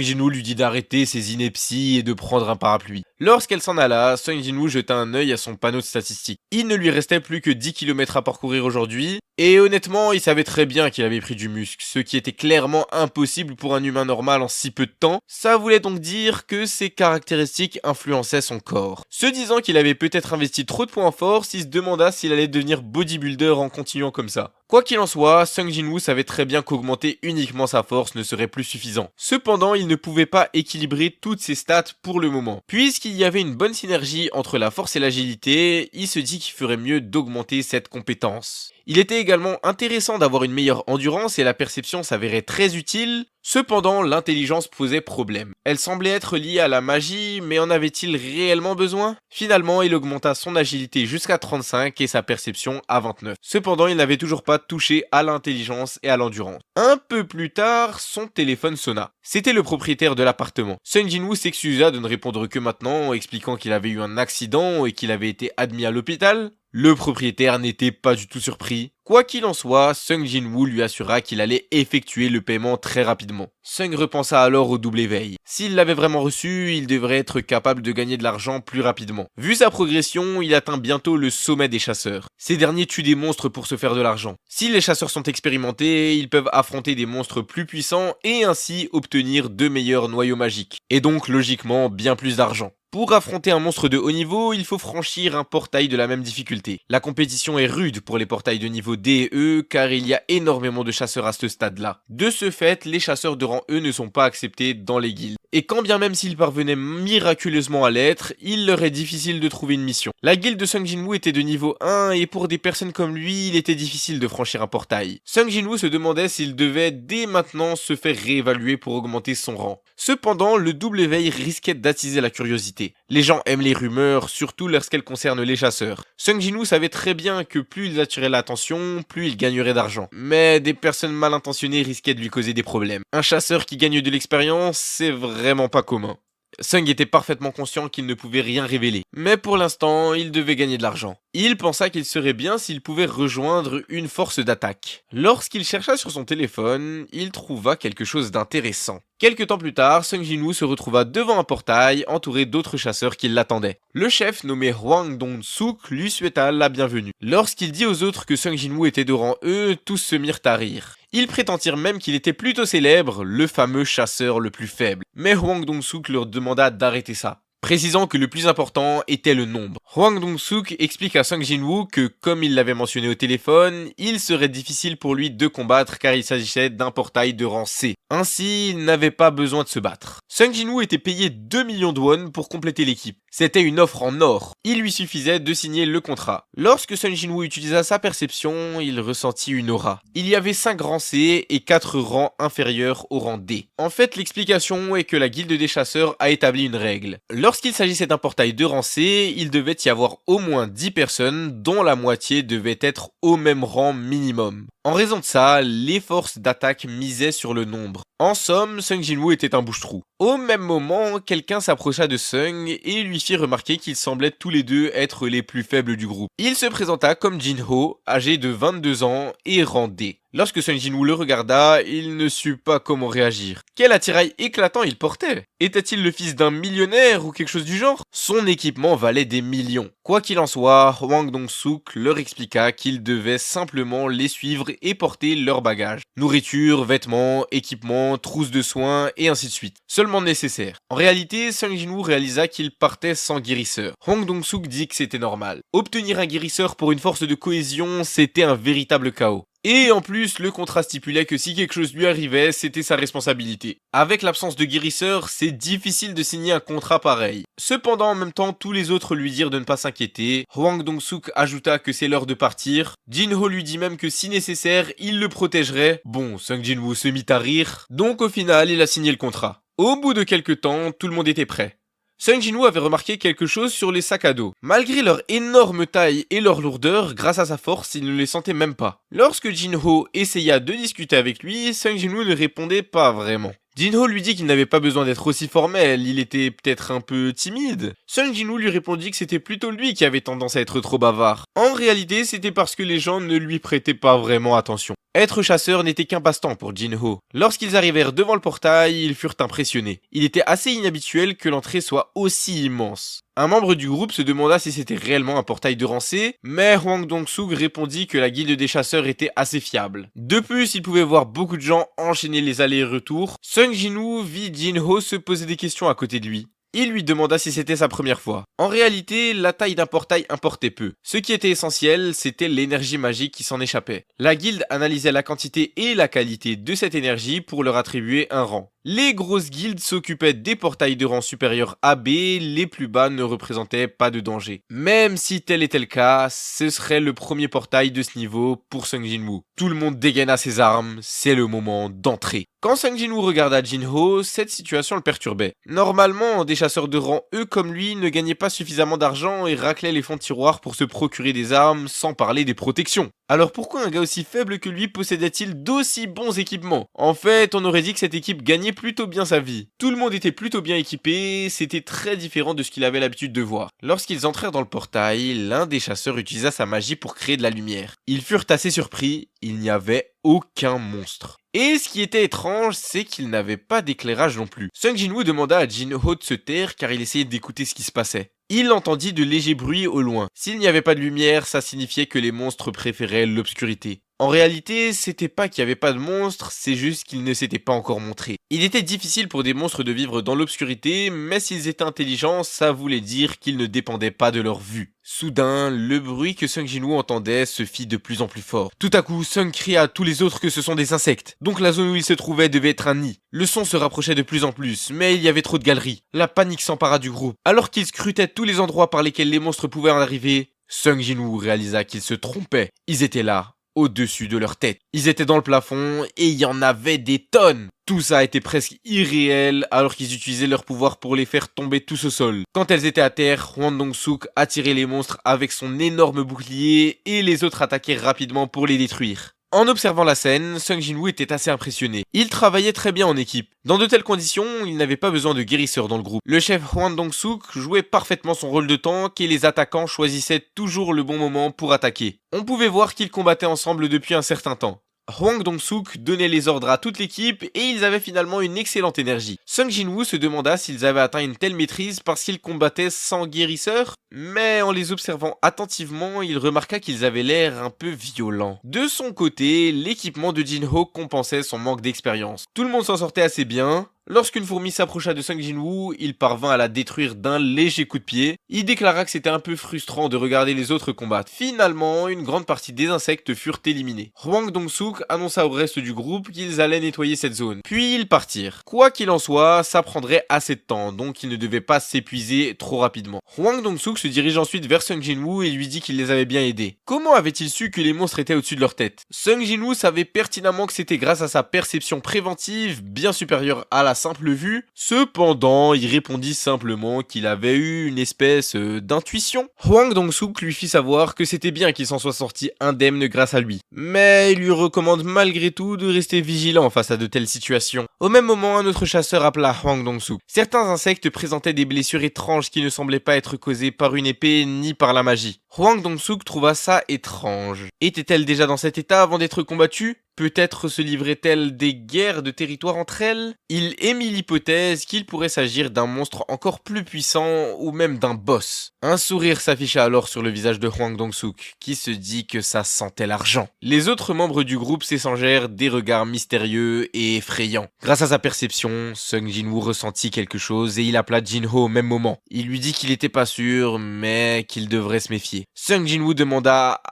Jin-woo lui dit d'arrêter ses inepties et de prendre un parapluie. Lorsqu'elle s'en alla, Sung Jin-woo jeta un œil à son panneau de statistiques. Il ne lui restait plus que 10 km à parcourir aujourd'hui, et honnêtement, il savait très bien qu'il avait pris du muscle, ce qui était clairement impossible pour un humain normal en si peu de temps. Ça voulait donc dire que ses caractéristiques influençaient son corps. Se disant qu'il avait peut-être investi trop de points en force, il se demanda s'il allait devenir bodybuilder en continuant comme ça. Quoi qu'il en soit, Sung Jin-woo savait très bien qu'augmenter uniquement sa force ne serait plus suffisant. Cependant, il ne pouvait pas équilibrer toutes ses stats pour le moment. Puisqu'il y avait une bonne synergie entre la force et l'agilité, il se dit qu'il ferait mieux d'augmenter cette compétence. Il était également intéressant d'avoir une meilleure endurance et la perception s'avérait très utile. Cependant, l'intelligence posait problème. Elle semblait être liée à la magie, mais en avait-il réellement besoin? Finalement, il augmenta son agilité jusqu'à 35 et sa perception à 29. Cependant, il n'avait toujours pas touché à l'intelligence et à l'endurance. Un peu plus tard, son téléphone sonna. C'était le propriétaire de l'appartement. Sung Jin-woo s'excusa de ne répondre que maintenant, expliquant qu'il avait eu un accident et qu'il avait été admis à l'hôpital. Le propriétaire n'était pas du tout surpris. Quoi qu'il en soit, Sung Jin-woo lui assura qu'il allait effectuer le paiement très rapidement. Sung repensa alors au double éveil. S'il l'avait vraiment reçu, il devrait être capable de gagner de l'argent plus rapidement. Vu sa progression, il atteint bientôt le sommet des chasseurs. Ces derniers tuent des monstres pour se faire de l'argent. Si les chasseurs sont expérimentés, ils peuvent affronter des monstres plus puissants et ainsi obtenir de meilleurs noyaux magiques. Et donc logiquement bien plus d'argent. Pour affronter un monstre de haut niveau, il faut franchir un portail de la même difficulté. La compétition est rude pour les portails de niveau D et E, car il y a énormément de chasseurs à ce stade-là. De ce fait, les chasseurs de rang E ne sont pas acceptés dans les guildes. Et quand bien même s'ils parvenaient miraculeusement à l'être, il leur est difficile de trouver une mission. La guilde de Sung Jin-woo était de niveau 1 et pour des personnes comme lui, il était difficile de franchir un portail. Sung Jin-woo se demandait s'il devait dès maintenant se faire réévaluer pour augmenter son rang. Cependant, le double éveil risquait d'attiser la curiosité. Les gens aiment les rumeurs, surtout lorsqu'elles concernent les chasseurs. Sung Jin-woo savait très bien que plus ils attiraient l'attention, plus ils gagneraient d'argent. Mais des personnes mal intentionnées risquaient de lui causer des problèmes. Un chasseur qui gagne de l'expérience, c'est vraiment pas commun. Sung était parfaitement conscient qu'il ne pouvait rien révéler, mais pour l'instant, il devait gagner de l'argent. Il pensa qu'il serait bien s'il pouvait rejoindre une force d'attaque. Lorsqu'il chercha sur son téléphone, il trouva quelque chose d'intéressant. Quelque temps plus tard, Sung Jin-woo se retrouva devant un portail entouré d'autres chasseurs qui l'attendaient. Le chef nommé Hwang Dong-suk lui souhaita la bienvenue. Lorsqu'il dit aux autres que Sung Jin-woo était devant eux, tous se mirent à rire. Ils prétendirent même qu'il était plutôt célèbre, le fameux chasseur le plus faible. Mais Hwang Dong-suk leur demanda d'arrêter ça, précisant que le plus important était le nombre. Hwang Dong-suk explique à Sung Jin-woo que, comme il l'avait mentionné au téléphone, il serait difficile pour lui de combattre car il s'agissait d'un portail de rang C. Ainsi, il n'avait pas besoin de se battre. Sung Jin-woo était payé 2 millions de won pour compléter l'équipe. C'était une offre en or. Il lui suffisait de signer le contrat. Lorsque Sung Jin-woo utilisa sa perception, il ressentit une aura. Il y avait 5 rangs C et 4 rangs inférieurs au rang D. En fait, l'explication est que la guilde des chasseurs a établi une règle. Lorsqu'il s'agissait d'un portail de rang C, il devait y avoir au moins 10 personnes, dont la moitié devait être au même rang minimum. En raison de ça, les forces d'attaque misaient sur le nombre. En somme, Sung Jin-woo était un bouche-trou. Au même moment, quelqu'un s'approcha de Sung et lui fit remarquer qu'ils semblaient tous les deux être les plus faibles du groupe. Il se présenta comme Jin-ho, âgé de 22 ans et rang D. Lorsque Sung Jin-woo le regarda, il ne sut pas comment réagir. Quel attirail éclatant il portait! Était-il le fils d'un millionnaire ou quelque chose du genre? Son équipement valait des millions. Quoi qu'il en soit, Hwang Dong-suk leur expliqua qu'ils devaient simplement les suivre et porter leurs bagages. Nourriture, vêtements, équipements, trousses de soins et ainsi de suite. Seulement nécessaire. En réalité, Sung Jin-woo réalisa qu'il partait sans guérisseur. Hwang Dong-suk dit que c'était normal. Obtenir un guérisseur pour une force de cohésion, c'était un véritable chaos. Et en plus, le contrat stipulait que si quelque chose lui arrivait, c'était sa responsabilité. Avec l'absence de guérisseur, c'est difficile de signer un contrat pareil. Cependant, en même temps, tous les autres lui dirent de ne pas s'inquiéter. Hwang Dong-suk ajouta que c'est l'heure de partir. Jin-ho lui dit même que si nécessaire, il le protégerait. Bon, Sung Jin-woo se mit à rire. Donc au final, il a signé le contrat. Au bout de quelques temps, tout le monde était prêt. Sung Jin-woo avait remarqué quelque chose sur les sacs à dos. Malgré leur énorme taille et leur lourdeur, grâce à sa force, il ne les sentait même pas. Lorsque Jin-ho essaya de discuter avec lui, Sung Jin-woo ne répondait pas vraiment. Jin-ho lui dit qu'il n'avait pas besoin d'être aussi formel, il était peut-être un peu timide. Sung Jin-woo lui répondit que c'était plutôt lui qui avait tendance à être trop bavard. En réalité, c'était parce que les gens ne lui prêtaient pas vraiment attention. Être chasseur n'était qu'un passe-temps pour Jin-ho. Lorsqu'ils arrivèrent devant le portail, ils furent impressionnés. Il était assez inhabituel que l'entrée soit aussi immense. Un membre du groupe se demanda si c'était réellement un portail de rang C, mais Hwang Dong-suk répondit que la guilde des chasseurs était assez fiable. De plus, il pouvait voir beaucoup de gens enchaîner les allers et retours. Sung Jin-woo vit Jin-ho se poser des questions à côté de lui. Il lui demanda si c'était sa première fois. En réalité, la taille d'un portail importait peu. Ce qui était essentiel, c'était l'énergie magique qui s'en échappait. La guilde analysait la quantité et la qualité de cette énergie pour leur attribuer un rang. Les grosses guildes s'occupaient des portails de rang supérieur à B, les plus bas ne représentaient pas de danger. Même si tel était le cas, ce serait le premier portail de ce niveau pour Sung Jin-woo. Tout le monde dégaina ses armes, c'est le moment d'entrer. Quand Sung Jin-woo regarda Jin-ho, cette situation le perturbait. Normalement, des chasseurs de rang E comme lui ne gagnaient pas suffisamment d'argent et raclaient les fonds de tiroir pour se procurer des armes, sans parler des protections. Alors pourquoi un gars aussi faible que lui possédait-il d'aussi bons équipements? En fait, on aurait dit que cette équipe gagnait plutôt bien sa vie. Tout le monde était plutôt bien équipé, c'était très différent de ce qu'il avait l'habitude de voir. Lorsqu'ils entrèrent dans le portail, l'un des chasseurs utilisa sa magie pour créer de la lumière. Ils furent assez surpris, il n'y avait aucun monstre. Et ce qui était étrange, c'est qu'il n'avait pas d'éclairage non plus. Sung Jin-woo demanda à Jin-ho de se taire car il essayait d'écouter ce qui se passait. Il entendit de légers bruits au loin. S'il n'y avait pas de lumière, ça signifiait que les monstres préféraient l'obscurité. En réalité, c'était pas qu'il n'y avait pas de monstres, c'est juste qu'ils ne s'étaient pas encore montrés. Il était difficile pour des monstres de vivre dans l'obscurité, mais s'ils étaient intelligents, ça voulait dire qu'ils ne dépendaient pas de leur vue. Soudain, le bruit que Sung Jin-woo entendait se fit de plus en plus fort. Tout à coup, Sung cria à tous les autres que ce sont des insectes. Donc la zone où il se trouvait devait être un nid. Le son se rapprochait de plus en plus, mais il y avait trop de galeries. La panique s'empara du groupe. Alors qu'il scrutait tous les endroits par lesquels les monstres pouvaient en arriver, Sung Jin-woo réalisa qu'ils se trompaient. Ils étaient là, au-dessus de leur tête. Ils étaient dans le plafond et il y en avait des tonnes. Tout ça était presque irréel alors qu'ils utilisaient leur pouvoir pour les faire tomber tous au sol. Quand elles étaient à terre, Hwang Dong-suk attirait les monstres avec son énorme bouclier et les autres attaquaient rapidement pour les détruire. En observant la scène, Sung Jin-woo était assez impressionné. Il travaillait très bien en équipe. Dans de telles conditions, il n'avait pas besoin de guérisseur dans le groupe. Le chef Hwang Dong-suk jouait parfaitement son rôle de tank et les attaquants choisissaient toujours le bon moment pour attaquer. On pouvait voir qu'ils combattaient ensemble depuis un certain temps. Hwang Dong-suk donnait les ordres à toute l'équipe et ils avaient finalement une excellente énergie. Sung Jin-woo se demanda s'ils avaient atteint une telle maîtrise parce qu'ils combattaient sans guérisseur, mais en les observant attentivement, il remarqua qu'ils avaient l'air un peu violents. De son côté, l'équipement de Jin-ho compensait son manque d'expérience. Tout le monde s'en sortait assez bien. Lorsqu'une fourmi s'approcha de Sung Jin-woo, il parvint à la détruire d'un léger coup de pied. Il déclara que c'était un peu frustrant de regarder les autres combattre. Finalement, une grande partie des insectes furent éliminés. Hwang Dong-suk annonça au reste du groupe qu'ils allaient nettoyer cette zone. Puis ils partirent. Quoi qu'il en soit, ça prendrait assez de temps, donc ils ne devaient pas s'épuiser trop rapidement. Hwang Dong-suk se dirige ensuite vers Sung Jin-woo et lui dit qu'il les avait bien aidés. Comment avait-il su que les monstres étaient au-dessus de leur tête? Sung Jin-woo savait pertinemment que c'était grâce à sa perception préventive, bien supérieure à la simple vue. Cependant, il répondit simplement qu'il avait eu une espèce d'intuition. Hwang Dong-suk lui fit savoir que c'était bien qu'il s'en soit sorti indemne grâce à lui. Mais il lui recommande malgré tout de rester vigilant face à de telles situations. Au même moment, un autre chasseur appela Hwang Dong-suk. Certains insectes présentaient des blessures étranges qui ne semblaient pas être causées par une épée ni par la magie. Hwang Dong-suk trouva ça étrange. Était-elle déjà dans cet état avant d'être combattue? Peut-être se livrait-elle des guerres de territoire entre elles? Il émit l'hypothèse qu'il pourrait s'agir d'un monstre encore plus puissant ou même d'un boss. Un sourire s'afficha alors sur le visage de Hwang Dong-suk, qui se dit que ça sentait l'argent. Les autres membres du groupe s'échangèrent des regards mystérieux et effrayants. Grâce à sa perception, Sung Jin-woo ressentit quelque chose et il appela Jin-ho au même moment. Il lui dit qu'il était pas sûr, mais qu'il devrait se méfier. Jin-ho demanda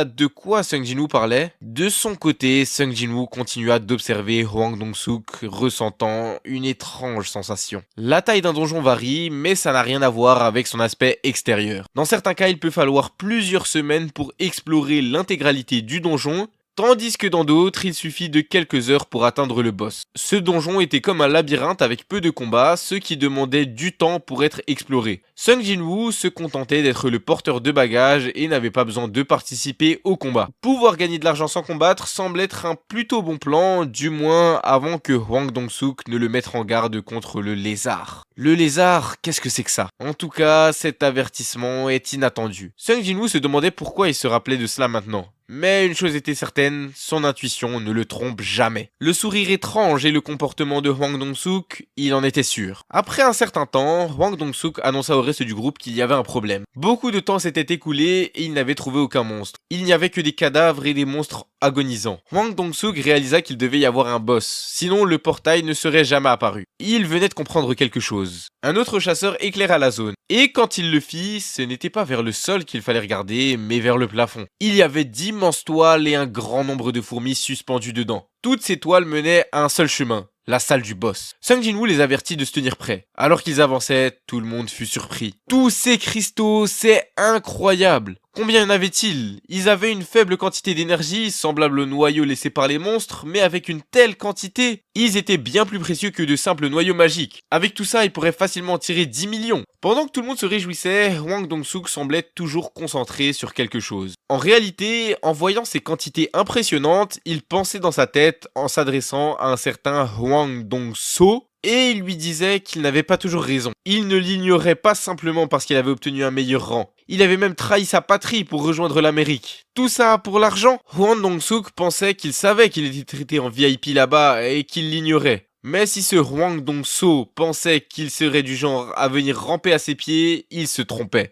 de quoi Sung Jin-woo parlait. De son côté, Sung Jin-woo continua d'observer Hwang Dong-suk, ressentant une étrange sensation. La taille d'un donjon varie, mais ça n'a rien à voir avec son aspect extérieur. Dans certains cas, il peut falloir plusieurs semaines pour explorer l'intégralité du donjon, tandis que dans d'autres, il suffit de quelques heures pour atteindre le boss. Ce donjon était comme un labyrinthe avec peu de combats, ce qui demandait du temps pour être exploré. Sung Jin-woo se contentait d'être le porteur de bagages et n'avait pas besoin de participer au combat. Pouvoir gagner de l'argent sans combattre semble être un plutôt bon plan, du moins avant que Hwang Dong-suk ne le mette en garde contre le lézard. Le lézard, qu'est-ce que c'est que ça? En tout cas, cet avertissement est inattendu. Sung Jin-woo se demandait pourquoi il se rappelait de cela maintenant. Mais une chose était certaine, son intuition ne le trompe jamais. Le sourire étrange et le comportement de Hwang Dong-suk, il en était sûr. Après un certain temps, Hwang Dong-suk annonça au reste du groupe qu'il y avait un problème. Beaucoup de temps s'était écoulé et il n'avait trouvé aucun monstre. Il n'y avait que des cadavres et des monstres agonisants. Hwang Dong-suk réalisa qu'il devait y avoir un boss, sinon le portail ne serait jamais apparu. Il venait de comprendre quelque chose. Un autre chasseur éclaira la zone. Et quand il le fit, ce n'était pas vers le sol qu'il fallait regarder, mais vers le plafond. Il y avait d'immenses toiles et un grand nombre de fourmis suspendues dedans. Toutes ces toiles menaient à un seul chemin, la salle du boss. Sung Jin-woo les avertit de se tenir prêts. Alors qu'ils avançaient, tout le monde fut surpris. Tous ces cristaux, c'est incroyable! Combien y en avait-il? Ils avaient une faible quantité d'énergie, semblable au noyau laissé par les monstres, mais avec une telle quantité, ils étaient bien plus précieux que de simples noyaux magiques. Avec tout ça, ils pourraient facilement en tirer 10 millions. Pendant que tout le monde se réjouissait, Hwang Dong-suk semblait toujours concentré sur quelque chose. En réalité, en voyant ces quantités impressionnantes, il pensait dans sa tête en s'adressant à un certain Hwang Dong-so, et il lui disait qu'il n'avait pas toujours raison. Il ne l'ignorait pas simplement parce qu'il avait obtenu un meilleur rang. Il avait même trahi sa patrie pour rejoindre l'Amérique. Tout ça pour l'argent? Hwang Dong-suk pensait qu'il savait qu'il était traité en VIP là-bas et qu'il l'ignorait. Mais si ce Hwang Dong-so pensait qu'il serait du genre à venir ramper à ses pieds, il se trompait.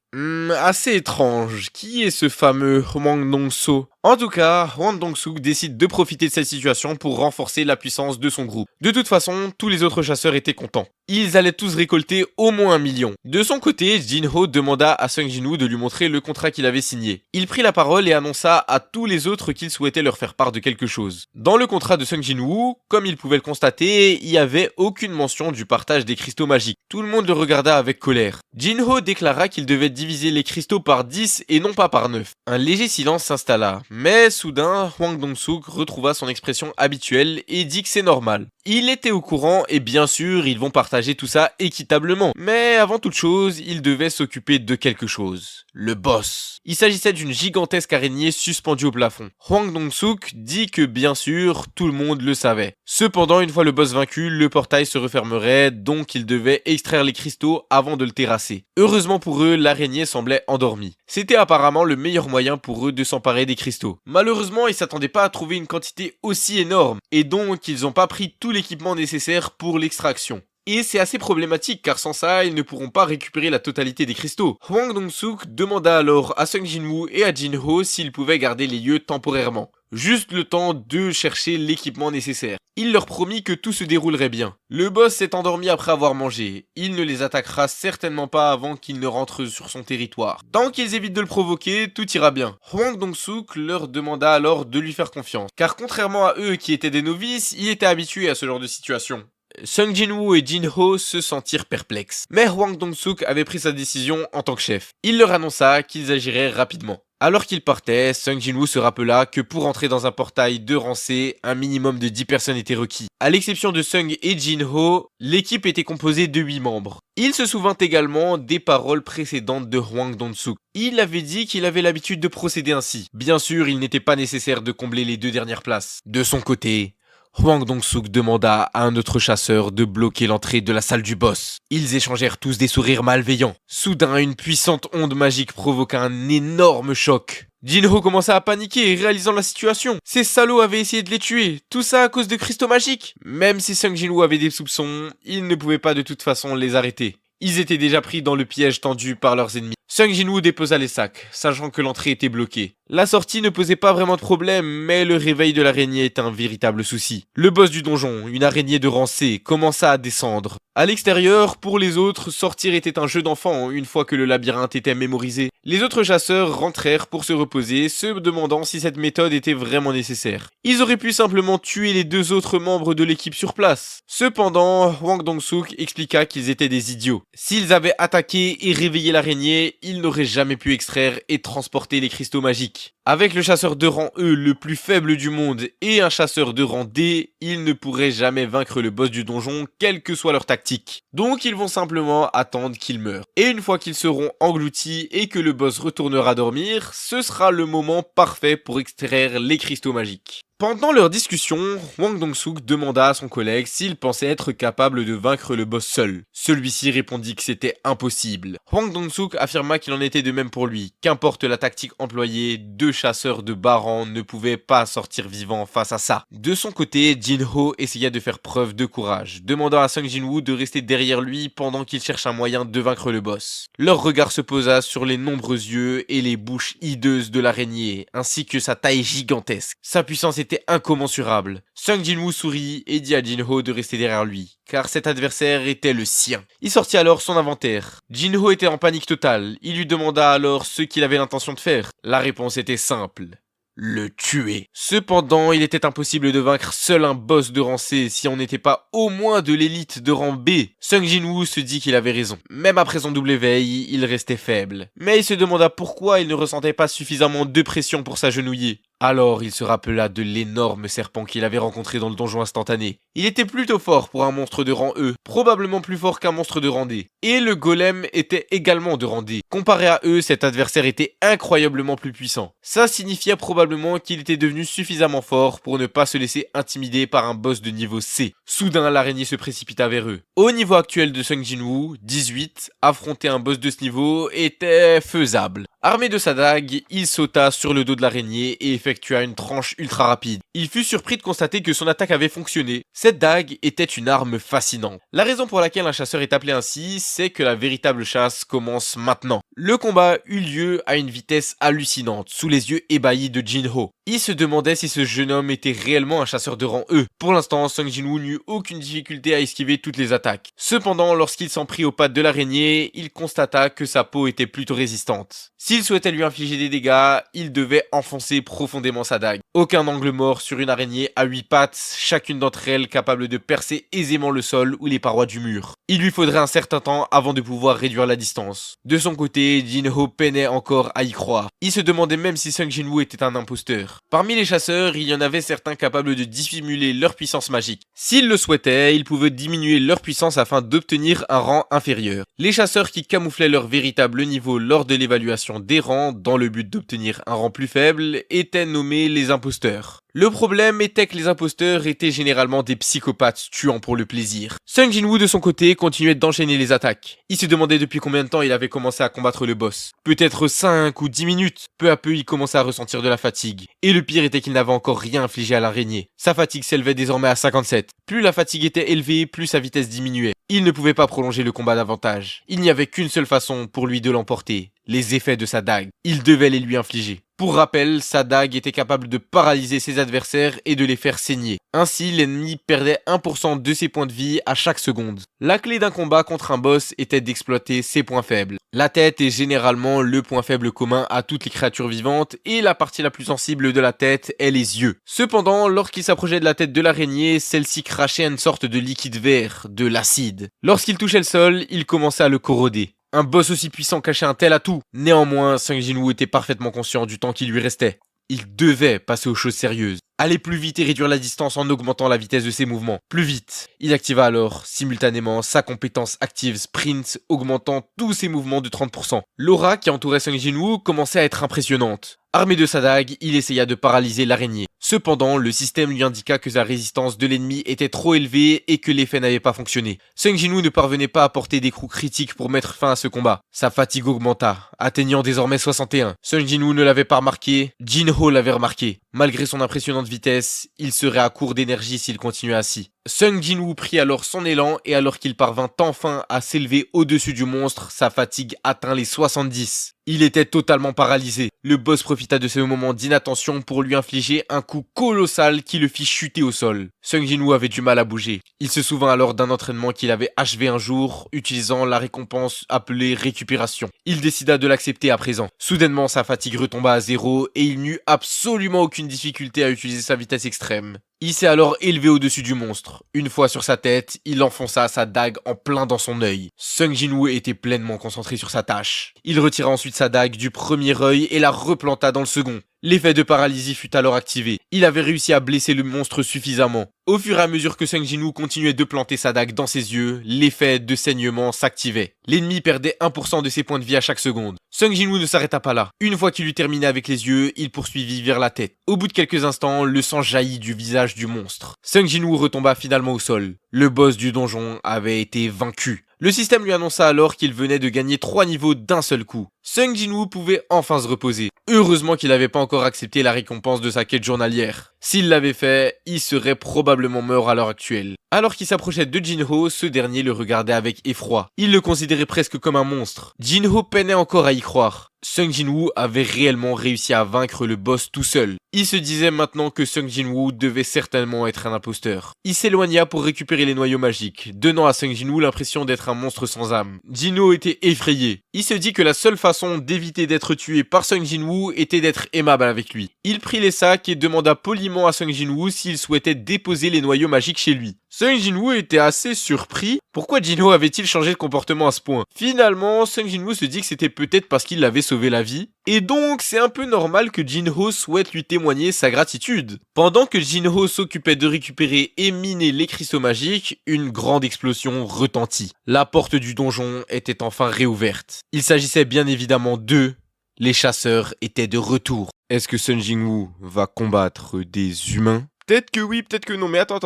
Assez étrange. Qui est ce fameux Hwang Dong-so? En tout cas, Hwang Dong-suk décide de profiter de cette situation pour renforcer la puissance de son groupe. De toute façon, tous les autres chasseurs étaient contents. Ils allaient tous récolter au moins 1 million. De son côté, Jin-ho demanda à Sung Jin-woo de lui montrer le contrat qu'il avait signé. Il prit la parole et annonça à tous les autres qu'il souhaitait leur faire part de quelque chose. Dans le contrat de Sung Jin-woo, comme il pouvait le constater, il n'y avait aucune mention du partage des cristaux magiques. Tout le monde le regarda avec colère. Jin-ho déclara qu'il devait diviser les cristaux par 10 et non pas par 9. Un léger silence s'installa. Mais soudain, Hwang Dong-suk retrouva son expression habituelle et dit que c'est normal. Il était au courant et bien sûr, ils vont partager tout ça équitablement. Mais avant toute chose, il devait s'occuper de quelque chose. Le boss. Il s'agissait d'une gigantesque araignée suspendue au plafond. Hwang Dong-suk dit que bien sûr, tout le monde le savait. Cependant, une fois le boss vaincu, le portail se refermerait, donc il devait extraire les cristaux avant de le terrasser. Heureusement pour eux, l'araignée semblait endormie. C'était apparemment le meilleur moyen pour eux de s'emparer des cristaux. Malheureusement, ils s'attendaient pas à trouver une quantité aussi énorme, et donc ils n'ont pas pris tout l'équipement nécessaire pour l'extraction. Et c'est assez problématique car sans ça, ils ne pourront pas récupérer la totalité des cristaux. Hwang Dong-suk demanda alors à Sung Jin-woo et à Jin-ho s'ils pouvaient garder les lieux temporairement. Juste le temps de chercher l'équipement nécessaire. Il leur promit que tout se déroulerait bien. Le boss s'est endormi après avoir mangé. Il ne les attaquera certainement pas avant qu'il ne rentre sur son territoire. Tant qu'ils évitent de le provoquer, tout ira bien. Hwang Dong-suk leur demanda alors de lui faire confiance. Car contrairement à eux qui étaient des novices, il était habitué à ce genre de situation. Sung Jin-woo et Jin-ho se sentirent perplexes. Mais Hwang Dong-suk avait pris sa décision en tant que chef. Il leur annonça qu'ils agiraient rapidement. Alors qu'ils partaient, Sung Jin-woo se rappela que pour entrer dans un portail de rang C, un minimum de 10 personnes était requis. À l'exception de Sung et Jin-ho, l'équipe était composée de 8 membres. Il se souvint également des paroles précédentes de Hwang Dong-suk. Il avait dit qu'il avait l'habitude de procéder ainsi. Bien sûr, il n'était pas nécessaire de combler les 2 dernières places. De son côté, Hwang Dong-suk demanda à un autre chasseur de bloquer l'entrée de la salle du boss. Ils échangèrent tous des sourires malveillants. Soudain, une puissante onde magique provoqua un énorme choc. Jin-ho commença à paniquer, réalisant la situation. Ces salauds avaient essayé de les tuer, tout ça à cause de cristaux magiques. Même si Sung Jin-woo avait des soupçons, il ne pouvait pas de toute façon les arrêter. Ils étaient déjà pris dans le piège tendu par leurs ennemis. Sung Jin-woo déposa les sacs, sachant que l'entrée était bloquée. La sortie ne posait pas vraiment de problème, mais le réveil de l'araignée est un véritable souci. Le boss du donjon, une araignée de rang C, commença à descendre. À l'extérieur, pour les autres, sortir était un jeu d'enfant une fois que le labyrinthe était mémorisé. Les autres chasseurs rentrèrent pour se reposer, se demandant si cette méthode était vraiment nécessaire. Ils auraient pu simplement tuer les 2 autres membres de l'équipe sur place. Cependant, Hwang Dong-suk expliqua qu'ils étaient des idiots. S'ils avaient attaqué et réveillé l'araignée, ils n'auraient jamais pu extraire et transporter les cristaux magiques. Avec le chasseur de rang E le plus faible du monde et un chasseur de rang D, ils ne pourraient jamais vaincre le boss du donjon, quelle que soit leur tactique. Donc ils vont simplement attendre qu'il meure. Et une fois qu'ils seront engloutis et que le boss retournera dormir, ce sera le moment parfait pour extraire les cristaux magiques. Pendant leur discussion, Hwang Dong-suk demanda à son collègue s'il pensait être capable de vaincre le boss seul. Celui-ci répondit que c'était impossible. Hwang Dong-suk affirma qu'il en était de même pour lui. Qu'importe la tactique employée, 2 chasseurs de bas rang ne pouvaient pas sortir vivants face à ça. De son côté, Jin-ho essaya de faire preuve de courage, demandant à Sung Jin-woo de rester derrière lui pendant qu'il cherche un moyen de vaincre le boss. Leur regard se posa sur les nombreux yeux et les bouches hideuses de l'araignée, ainsi que sa taille gigantesque. Sa puissance était incommensurable. Sung Jin-woo sourit et dit à Jin-ho de rester derrière lui, car cet adversaire était le sien. Il sortit alors son inventaire. Jin-ho était en panique totale. Il lui demanda alors ce qu'il avait l'intention de faire. La réponse était simple. Le tuer. Cependant, il était impossible de vaincre seul un boss de rang C si on n'était pas au moins de l'élite de rang B. Sung Jin-woo se dit qu'il avait raison. Même après son double éveil, il restait faible. Mais il se demanda pourquoi il ne ressentait pas suffisamment de pression pour s'agenouiller. Alors il se rappela de l'énorme serpent qu'il avait rencontré dans le donjon instantané. Il était plutôt fort pour un monstre de rang E, probablement plus fort qu'un monstre de rang D. Et le golem était également de rang D. Comparé à eux, cet adversaire était incroyablement plus puissant. Ça signifiait probablement qu'il était devenu suffisamment fort pour ne pas se laisser intimider par un boss de niveau C. Soudain, l'araignée se précipita vers eux. Au niveau actuel de Sung Jin-woo, 18, affronter un boss de ce niveau était faisable. Armé de sa dague, il sauta sur le dos de l'araignée et effectua une tranche ultra rapide. Il fut surpris de constater que son attaque avait fonctionné. Cette dague était une arme fascinante. La raison pour laquelle un chasseur est appelé ainsi, c'est que la véritable chasse commence maintenant. Le combat eut lieu à une vitesse hallucinante, sous les yeux ébahis de Jin-ho. Il se demandait si ce jeune homme était réellement un chasseur de rang E. Pour l'instant, Sung Jin-woo n'eut aucune difficulté à esquiver toutes les attaques. Cependant, lorsqu'il s'en prit aux pattes de l'araignée, il constata que sa peau était plutôt résistante. S'il souhaitait lui infliger des dégâts, il devait enfoncer profondément profondément sa dague. Aucun angle mort sur une araignée à 8 pattes, chacune d'entre elles capable de percer aisément le sol ou les parois du mur. Il lui faudrait un certain temps avant de pouvoir réduire la distance. De son côté, Jinho peinait encore à y croire. Il se demandait même si Sung Jin-woo était un imposteur. Parmi les chasseurs, il y en avait certains capables de dissimuler leur puissance magique. S'ils le souhaitaient, ils pouvaient diminuer leur puissance afin d'obtenir un rang inférieur. Les chasseurs qui camouflaient leur véritable niveau lors de l'évaluation des rangs dans le but d'obtenir un rang plus faible étaient nommés les imposteurs. Le problème était que les imposteurs étaient généralement des psychopathes tuant pour le plaisir. Sung Jin-woo de son côté continuait d'enchaîner les attaques. Il se demandait depuis combien de temps il avait commencé à combattre le boss. Peut-être 5 ou 10 minutes. Peu à peu il commençait à ressentir de la fatigue. Et le pire était qu'il n'avait encore rien infligé à l'araignée. Sa fatigue s'élevait désormais à 57. Plus la fatigue était élevée, plus sa vitesse diminuait. Il ne pouvait pas prolonger le combat davantage. Il n'y avait qu'une seule façon pour lui de l'emporter. Les effets de sa dague. Il devait les lui infliger. Pour rappel, sa dague était capable de paralyser ses adversaires et de les faire saigner. Ainsi, l'ennemi perdait 1% de ses points de vie à chaque seconde. La clé d'un combat contre un boss était d'exploiter ses points faibles. La tête est généralement le point faible commun à toutes les créatures vivantes et la partie la plus sensible de la tête est les yeux. Cependant, lorsqu'il s'approchait de la tête de l'araignée, celle-ci crachait une sorte de liquide vert, de l'acide. Lorsqu'il touchait le sol, il commençait à le corroder. Un boss aussi puissant cachait un tel atout. Néanmoins, Sung Jin-woo était parfaitement conscient du temps qui lui restait. Il devait passer aux choses sérieuses. Aller plus vite et réduire la distance en augmentant la vitesse de ses mouvements. Plus vite. Il activa alors, simultanément, sa compétence active sprint, augmentant tous ses mouvements de 30%. L'aura qui entourait Sung Jin-woo commençait à être impressionnante. Armé de sa dague, il essaya de paralyser l'araignée. Cependant, le système lui indiqua que sa résistance de l'ennemi était trop élevée et que l'effet n'avait pas fonctionné. Sung Jin-woo ne parvenait pas à porter des coups critiques pour mettre fin à ce combat. Sa fatigue augmenta, atteignant désormais 61. Sung Jin-woo ne l'avait pas remarqué, Jinho l'avait remarqué. Malgré son impressionnante vitesse, il serait à court d'énergie s'il continuait assis. Sung Jin-woo prit alors son élan et alors qu'il parvint enfin à s'élever au-dessus du monstre, sa fatigue atteint les 70. Il était totalement paralysé. Le boss profita de ce moment d'inattention pour lui infliger un coup colossal qui le fit chuter au sol. Sung Jin-woo avait du mal à bouger. Il se souvint alors d'un entraînement qu'il avait achevé un jour, utilisant la récompense appelée récupération. Il décida de l'accepter à présent. Soudainement, sa fatigue retomba à zéro et il n'eut absolument aucune difficulté à utiliser sa vitesse extrême. Il s'est alors élevé au-dessus du monstre. Une fois sur sa tête, il enfonça sa dague en plein dans son œil. Sung Jin-woo était pleinement concentré sur sa tâche. Il retira ensuite sa dague du premier œil et la replanta dans le second. L'effet de paralysie fut alors activé. Il avait réussi à blesser le monstre suffisamment. Au fur et à mesure que Sung Jin-woo continuait de planter sa dague dans ses yeux, l'effet de saignement s'activait. L'ennemi perdait 1% de ses points de vie à chaque seconde. Sung Jin-woo ne s'arrêta pas là. Une fois qu'il eut terminé avec les yeux, il poursuivit vers la tête. Au bout de quelques instants, le sang jaillit du visage du monstre. Sung Jin-woo retomba finalement au sol. Le boss du donjon avait été vaincu. Le système lui annonça alors qu'il venait de gagner 3 niveaux d'un seul coup. Sung Jin-woo pouvait enfin se reposer. Heureusement qu'il n'avait pas encore accepté la récompense de sa quête journalière. S'il l'avait fait, il serait probablement mort à l'heure actuelle. Alors qu'il s'approchait de Jinho, ce dernier le regardait avec effroi. Il le considérait presque comme un monstre. Jinho peinait encore à y croire. Sung Jin-woo avait réellement réussi à vaincre le boss tout seul. Il se disait maintenant que Sung Jin-woo devait certainement être un imposteur. Il s'éloigna pour récupérer les noyaux magiques, donnant à Sung Jin-woo l'impression d'être un monstre sans âme. Jinho était effrayé. Il se dit que la seule façon d'éviter d'être tué par Sung Jin-woo était d'être aimable avec lui. Il prit les sacs et demanda poliment à Sung Jin-woo s'il souhaitait déposer les noyaux magiques chez lui. Sung Jin-woo était assez surpris. Pourquoi Jinho avait-il changé de comportement à ce point? Finalement, Sung Jin-woo se dit que c'était peut-être parce qu'il l'avait sauvé la vie. Et donc, c'est un peu normal que Jinho souhaite lui témoigner sa gratitude. Pendant que Jinho s'occupait de récupérer et miner les cristaux magiques, une grande explosion retentit. La porte du donjon était enfin réouverte. Il s'agissait bien évidemment d'eux. Les chasseurs étaient de retour. Est-ce que Sung Jin-woo va combattre des humains? Peut-être que oui, peut-être que non, mais attends.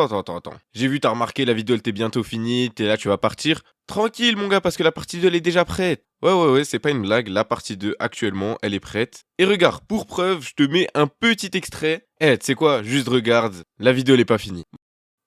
J'ai vu, t'as remarqué, la vidéo elle t'est bientôt finie, t'es là, tu vas partir. Tranquille mon gars, parce que la partie 2 elle est déjà prête. Ouais, c'est pas une blague, la partie 2 actuellement, elle est prête. Et regarde, pour preuve, je te mets un petit extrait. Tu sais quoi, juste regarde, la vidéo elle est pas finie.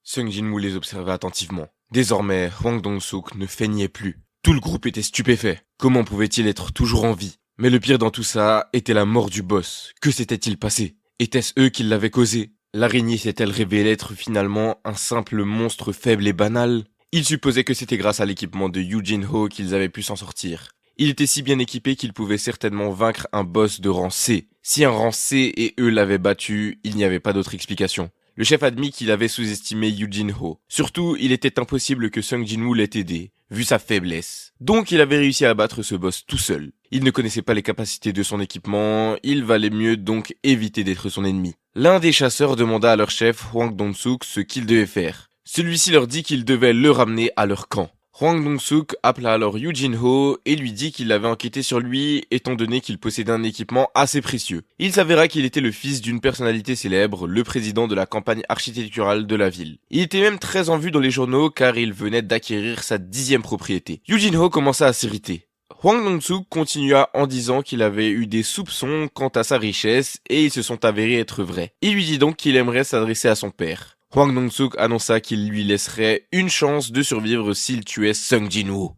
Sung Jin-woo les observait attentivement. Désormais, Hwang Dong-suk ne feignait plus. Tout le groupe était stupéfait. Comment pouvait-il être toujours en vie? Mais le pire dans tout ça était la mort du boss. Que s'était-il passé? Était-ce eux qui l'avaient causé? L'araignée s'est-elle révélée être finalement un simple monstre faible et banal? Il supposait que c'était grâce à l'équipement de Yoo Jin-ho qu'ils avaient pu s'en sortir. Il était si bien équipé qu'il pouvait certainement vaincre un boss de rang C, Si un rang C et E l'avaient battu, il n'y avait pas d'autre explication. Le chef admit qu'il avait sous-estimé Yu Jin-ho. Surtout, il était impossible que Sung Jin-woo l'ait aidé, vu sa faiblesse. Donc il avait réussi à abattre ce boss tout seul. Il ne connaissait pas les capacités de son équipement, il valait mieux donc éviter d'être son ennemi. L'un des chasseurs demanda à leur chef, Hwang Dong-suk, ce qu'il devait faire. Celui-ci leur dit qu'il devait le ramener à leur camp. Hwang Dong-suk appela alors Yu Jin-ho et lui dit qu'il avait enquêté sur lui étant donné qu'il possédait un équipement assez précieux. Il s'avéra qu'il était le fils d'une personnalité célèbre, le président de la campagne architecturale de la ville. Il était même très en vue dans les journaux car il venait d'acquérir sa 10e propriété. Yu Jin-ho commença à s'irriter. Hwang Dong-suk continua en disant qu'il avait eu des soupçons quant à sa richesse et ils se sont avérés être vrais. Il lui dit donc qu'il aimerait s'adresser à son père. Hwang Dong-suk annonça qu'il lui laisserait une chance de survivre s'il tuait Sung Jin-woo.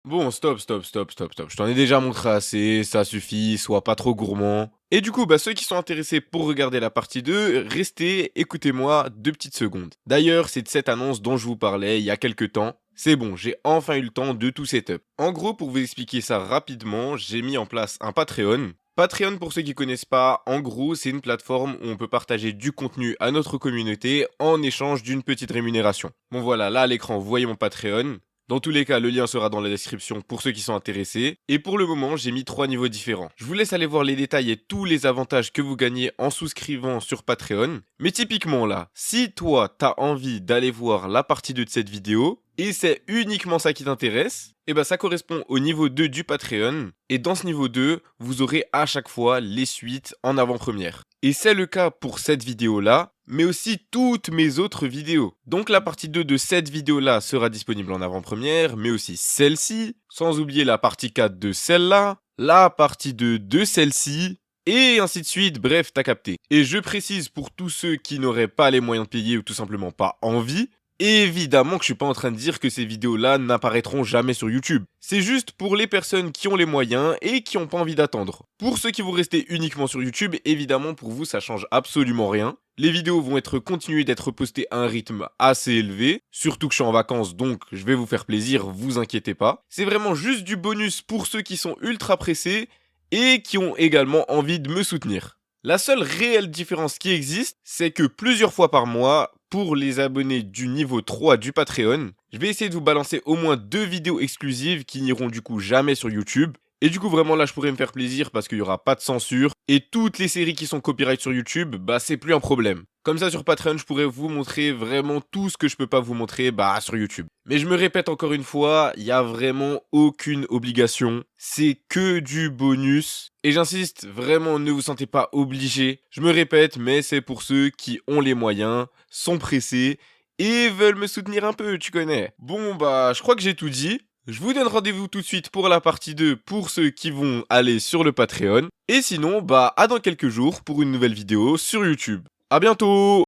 Bon, stop. Je t'en ai déjà montré assez, ça suffit, sois pas trop gourmand. Et du coup, ceux qui sont intéressés pour regarder la partie 2, restez, écoutez-moi 2 petites secondes. D'ailleurs, c'est de cette annonce dont je vous parlais il y a quelques temps. C'est bon, j'ai enfin eu le temps de tout setup. En gros, pour vous expliquer ça rapidement, j'ai mis en place un Patreon. Patreon, pour ceux qui connaissent pas, en gros, c'est une plateforme où on peut partager du contenu à notre communauté en échange d'une petite rémunération. Bon voilà, là à l'écran, vous voyez mon Patreon. Dans tous les cas, le lien sera dans la description pour ceux qui sont intéressés. Et pour le moment, j'ai mis 3 niveaux différents. Je vous laisse aller voir les détails et tous les avantages que vous gagnez en souscrivant sur Patreon. Mais typiquement là, si toi, t'as envie d'aller voir la partie 2 de cette vidéo, et c'est uniquement ça qui t'intéresse, et ça correspond au niveau 2 du Patreon. Et dans ce niveau 2, vous aurez à chaque fois les suites en avant-première. Et c'est le cas pour cette vidéo-là, mais aussi toutes mes autres vidéos. Donc la partie 2 de cette vidéo-là sera disponible en avant-première, mais aussi celle-ci, sans oublier la partie 4 de celle-là, la partie 2 de celle-ci, et ainsi de suite, bref, t'as capté. Et je précise pour tous ceux qui n'auraient pas les moyens de payer ou tout simplement pas envie, évidemment que je suis pas en train de dire que ces vidéos-là n'apparaîtront jamais sur YouTube. C'est juste pour les personnes qui ont les moyens et qui n'ont pas envie d'attendre. Pour ceux qui vont rester uniquement sur YouTube, évidemment pour vous ça change absolument rien. Les vidéos vont être continuées d'être postées à un rythme assez élevé, surtout que je suis en vacances donc je vais vous faire plaisir, vous inquiétez pas. C'est vraiment juste du bonus pour ceux qui sont ultra pressés et qui ont également envie de me soutenir. La seule réelle différence qui existe, c'est que plusieurs fois par mois, pour les abonnés du niveau 3 du Patreon, je vais essayer de vous balancer au moins 2 vidéos exclusives qui n'iront du coup jamais sur YouTube. Et du coup vraiment là je pourrais me faire plaisir parce qu'il n'y aura pas de censure. Et toutes les séries qui sont copyright sur YouTube, c'est plus un problème. Comme ça sur Patreon je pourrais vous montrer vraiment tout ce que je peux pas vous montrer sur YouTube. Mais je me répète encore une fois, il n'y a vraiment aucune obligation. C'est que du bonus. Et j'insiste, vraiment ne vous sentez pas obligé. Je me répète, mais c'est pour ceux qui ont les moyens, sont pressés et veulent me soutenir un peu, tu connais. Bon je crois que j'ai tout dit. Je vous donne rendez-vous tout de suite pour la partie 2 pour ceux qui vont aller sur le Patreon. Et sinon, à dans quelques jours pour une nouvelle vidéo sur YouTube. À bientôt!